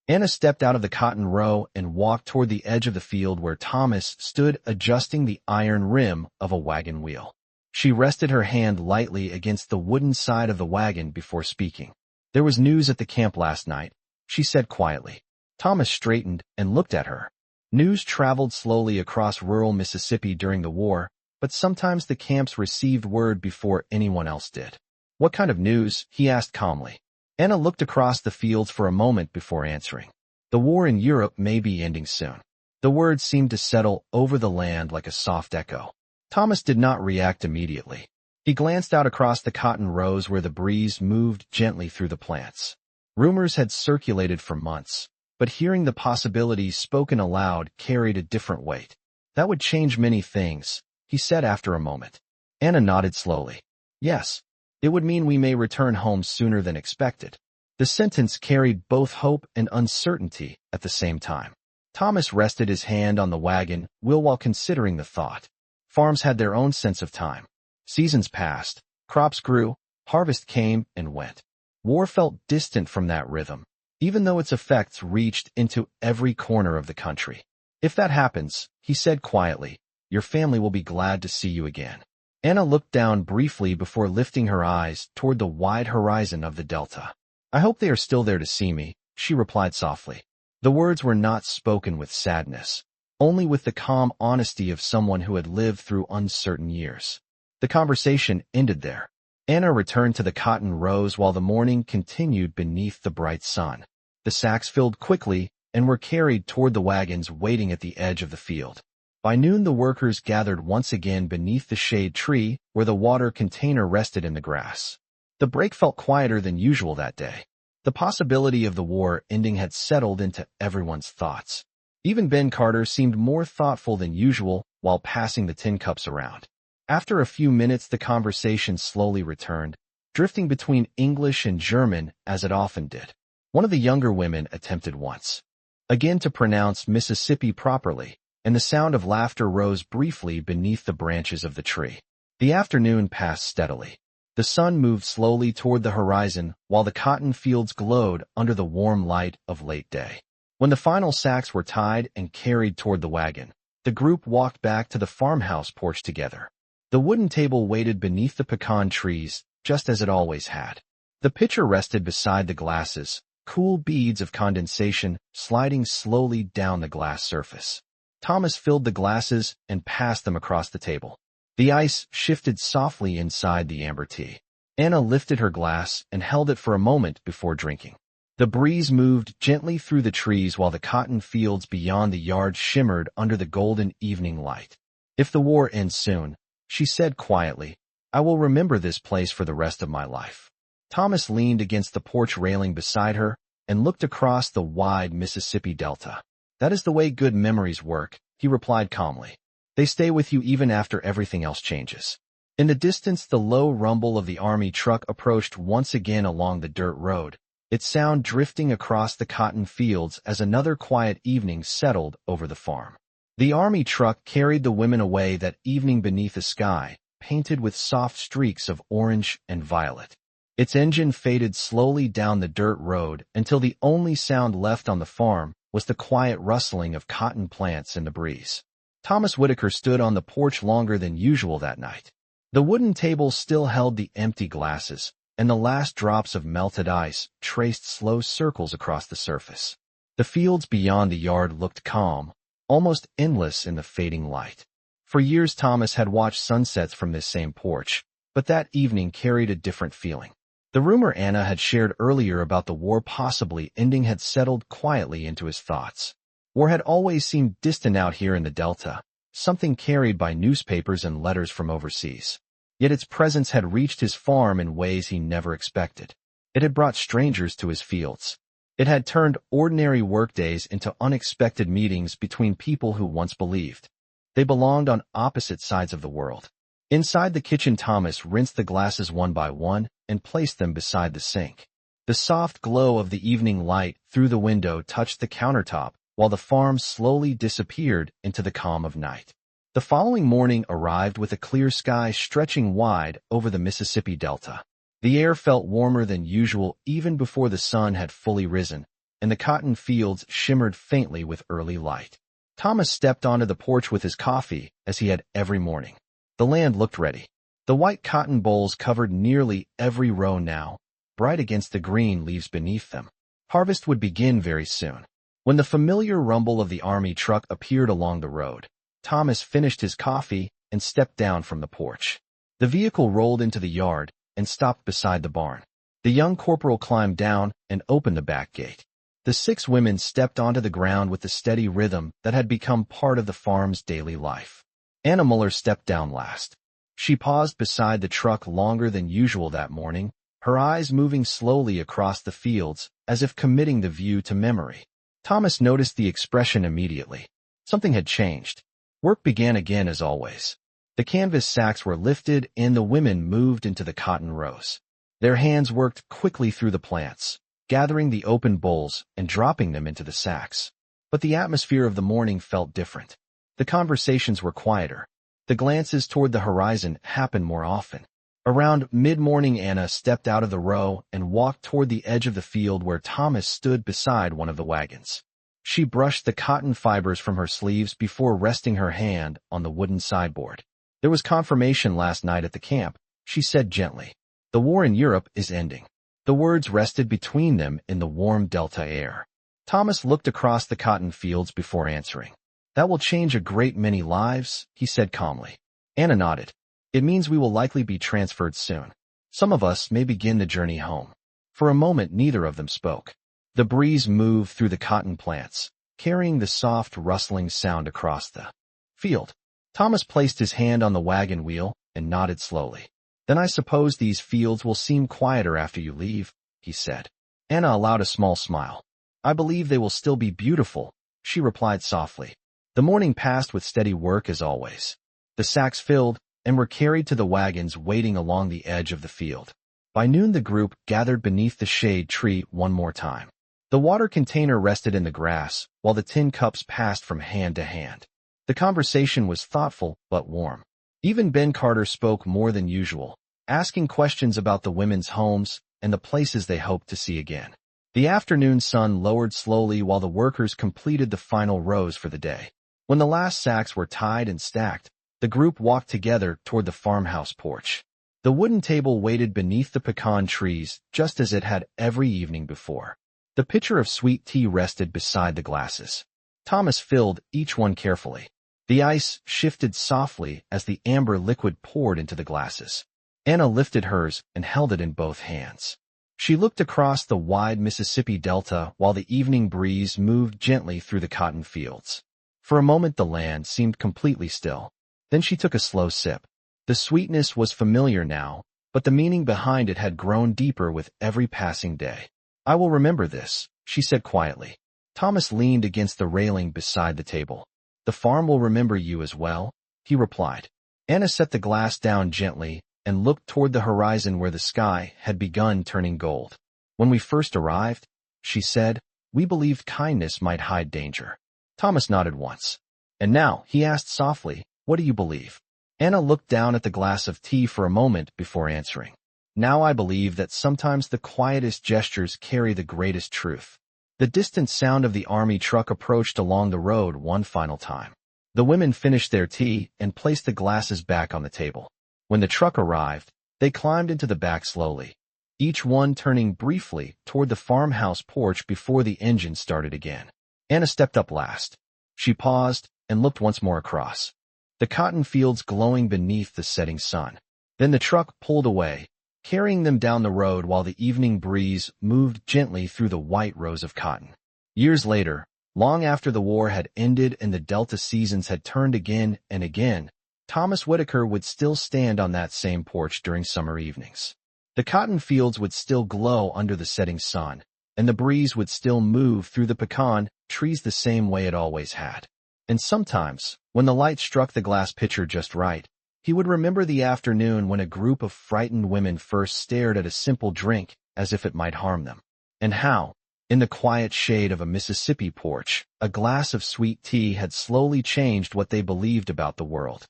Speaker 1: Anna stepped out of the cotton row and walked toward the edge of the field where Thomas stood adjusting the iron rim of a wagon wheel. She rested her hand lightly against the wooden side of the wagon before speaking. "There was news at the camp last night," she said quietly. Thomas straightened and looked at her. News traveled slowly across rural Mississippi during the war, but sometimes the camps received word before anyone else did. "What kind of news?" he asked calmly. Anna looked across the fields for a moment before answering. "The war in Europe may be ending soon." The words seemed to settle over the land like a soft echo. Thomas did not react immediately. He glanced out across the cotton rows where the breeze moved gently through the plants. Rumors had circulated for months, but hearing the possibilities spoken aloud carried a different weight. "That would change many things," he said after a moment. Anna nodded slowly. "Yes. It would mean we may return home sooner than expected." The sentence carried both hope and uncertainty at the same time. Thomas rested his hand on the wagon wheel while considering the thought. Farms had their own sense of time. Seasons passed, crops grew, harvest came and went. War felt distant from that rhythm, even though its effects reached into every corner of the country. "If that happens," he said quietly, "your family will be glad to see you again." Anna looked down briefly before lifting her eyes toward the wide horizon of the delta. "I hope they are still there to see me," she replied softly. The words were not spoken with sadness, only with the calm honesty of someone who had lived through uncertain years. The conversation ended there. Anna returned to the cotton rows while the morning continued beneath the bright sun. The sacks filled quickly and were carried toward the wagons waiting at the edge of the field. By noon the workers gathered once again beneath the shade tree where the water container rested in the grass. The break felt quieter than usual that day. The possibility of the war ending had settled into everyone's thoughts. Even Ben Carter seemed more thoughtful than usual while passing the tin cups around. After a few minutes the conversation slowly returned, drifting between English and German as it often did. One of the younger women attempted once again to pronounce Mississippi properly, and the sound of laughter rose briefly beneath the branches of the tree. The afternoon passed steadily. The sun moved slowly toward the horizon while the cotton fields glowed under the warm light of late day. When the final sacks were tied and carried toward the wagon, the group walked back to the farmhouse porch together. The wooden table waited beneath the pecan trees, just as it always had. The pitcher rested beside the glasses, cool beads of condensation sliding slowly down the glass surface. Thomas filled the glasses and passed them across the table. The ice shifted softly inside the amber tea. Anna lifted her glass and held it for a moment before drinking. The breeze moved gently through the trees while the cotton fields beyond the yard shimmered under the golden evening light. "If the war ends soon," she said quietly, "I will remember this place for the rest of my life." Thomas leaned against the porch railing beside her and looked across the wide Mississippi Delta. "That is the way good memories work," he replied calmly. "They stay with you even after everything else changes." In the distance, the low rumble of the army truck approached once again along the dirt road, its sound drifting across the cotton fields as another quiet evening settled over the farm. The army truck carried the women away that evening beneath a sky painted with soft streaks of orange and violet. Its engine faded slowly down the dirt road until the only sound left on the farm was the quiet rustling of cotton plants in the breeze. Thomas Whitaker stood on the porch longer than usual that night. The wooden table still held the empty glasses, and the last drops of melted ice traced slow circles across the surface. The fields beyond the yard looked calm, almost endless in the fading light. For years Thomas had watched sunsets from this same porch, but that evening carried a different feeling. The rumor Anna had shared earlier about the war possibly ending had settled quietly into his thoughts. War had always seemed distant out here in the Delta, something carried by newspapers and letters from overseas. Yet its presence had reached his farm in ways he never expected. It had brought strangers to his fields. It had turned ordinary workdays into unexpected meetings between people who once believed they belonged on opposite sides of the world. Inside the kitchen, Thomas rinsed the glasses one by one and placed them beside the sink. The soft glow of the evening light through the window touched the countertop, while the farm slowly disappeared into the calm of night. The following morning arrived with a clear sky stretching wide over the Mississippi Delta. The air felt warmer than usual even before the sun had fully risen, and the cotton fields shimmered faintly with early light. Thomas stepped onto the porch with his coffee, as he had every morning. The land looked ready. The white cotton bolls covered nearly every row now, bright against the green leaves beneath them. Harvest would begin very soon. When the familiar rumble of the army truck appeared along the road, Thomas finished his coffee and stepped down from the porch. The vehicle rolled into the yard and stopped beside the barn. The young corporal climbed down and opened the back gate. The 6 women stepped onto the ground with the steady rhythm that had become part of the farm's daily life. Anna Muller stepped down last. She paused beside the truck longer than usual that morning, her eyes moving slowly across the fields as if committing the view to memory. Thomas noticed the expression immediately. Something had changed. Work began again as always. The canvas sacks were lifted and the women moved into the cotton rows. Their hands worked quickly through the plants, gathering the open bolls and dropping them into the sacks. But the atmosphere of the morning felt different. The conversations were quieter. The glances toward the horizon happened more often. Around mid-morning, Anna stepped out of the row and walked toward the edge of the field where Thomas stood beside one of the wagons. She brushed the cotton fibers from her sleeves before resting her hand on the wooden sideboard. "There was confirmation last night at the camp," she said gently. "The war in Europe is ending." The words rested between them in the warm Delta air. Thomas looked across the cotton fields before answering. "That will change a great many lives," he said calmly. Anna nodded. "It means we will likely be transferred soon. Some of us may begin the journey home." For a moment neither of them spoke. The breeze moved through the cotton plants, carrying the soft rustling sound across the field. Thomas placed his hand on the wagon wheel and nodded slowly. "Then I suppose these fields will seem quieter after you leave," he said. Anna allowed a small smile. "I believe they will still be beautiful," she replied softly. The morning passed with steady work as always. The sacks filled and were carried to the wagons waiting along the edge of the field. By noon the group gathered beneath the shade tree one more time. The water container rested in the grass, while the tin cups passed from hand to hand. The conversation was thoughtful but warm. Even Ben Carter spoke more than usual, asking questions about the women's homes and the places they hoped to see again. The afternoon sun lowered slowly while the workers completed the final rows for the day. When the last sacks were tied and stacked, the group walked together toward the farmhouse porch. The wooden table waited beneath the pecan trees just as it had every evening before. The pitcher of sweet tea rested beside the glasses. Thomas filled each one carefully. The ice shifted softly as the amber liquid poured into the glasses. Anna lifted hers and held it in both hands. She looked across the wide Mississippi Delta while the evening breeze moved gently through the cotton fields. For a moment the land seemed completely still. Then she took a slow sip. The sweetness was familiar now, but the meaning behind it had grown deeper with every passing day. "I will remember this," she said quietly. Thomas leaned against the railing beside the table. "The farm will remember you as well," he replied. Anna set the glass down gently and looked toward the horizon where the sky had begun turning gold. "When we first arrived," she said, "we believed kindness might hide danger." Thomas nodded once. "And now," he asked softly, "what do you believe?" Anna looked down at the glass of tea for a moment before answering. "Now I believe that sometimes the quietest gestures carry the greatest truth." The distant sound of the army truck approached along the road one final time. The women finished their tea and placed the glasses back on the table. When the truck arrived, they climbed into the back slowly, each one turning briefly toward the farmhouse porch before the engine started again. Anna stepped up last. She paused and looked once more across, the cotton fields glowing beneath the setting sun. Then the truck pulled away, carrying them down the road while the evening breeze moved gently through the white rows of cotton. Years later, long after the war had ended and the Delta seasons had turned again and again, Thomas Whitaker would still stand on that same porch during summer evenings. The cotton fields would still glow under the setting sun, and the breeze would still move through the pecan trees the same way it always had. And sometimes, when the light struck the glass pitcher just right, he would remember the afternoon when a group of frightened women first stared at a simple drink as if it might harm them, and how, in the quiet shade of a Mississippi porch, a glass of sweet tea had slowly changed what they believed about the world.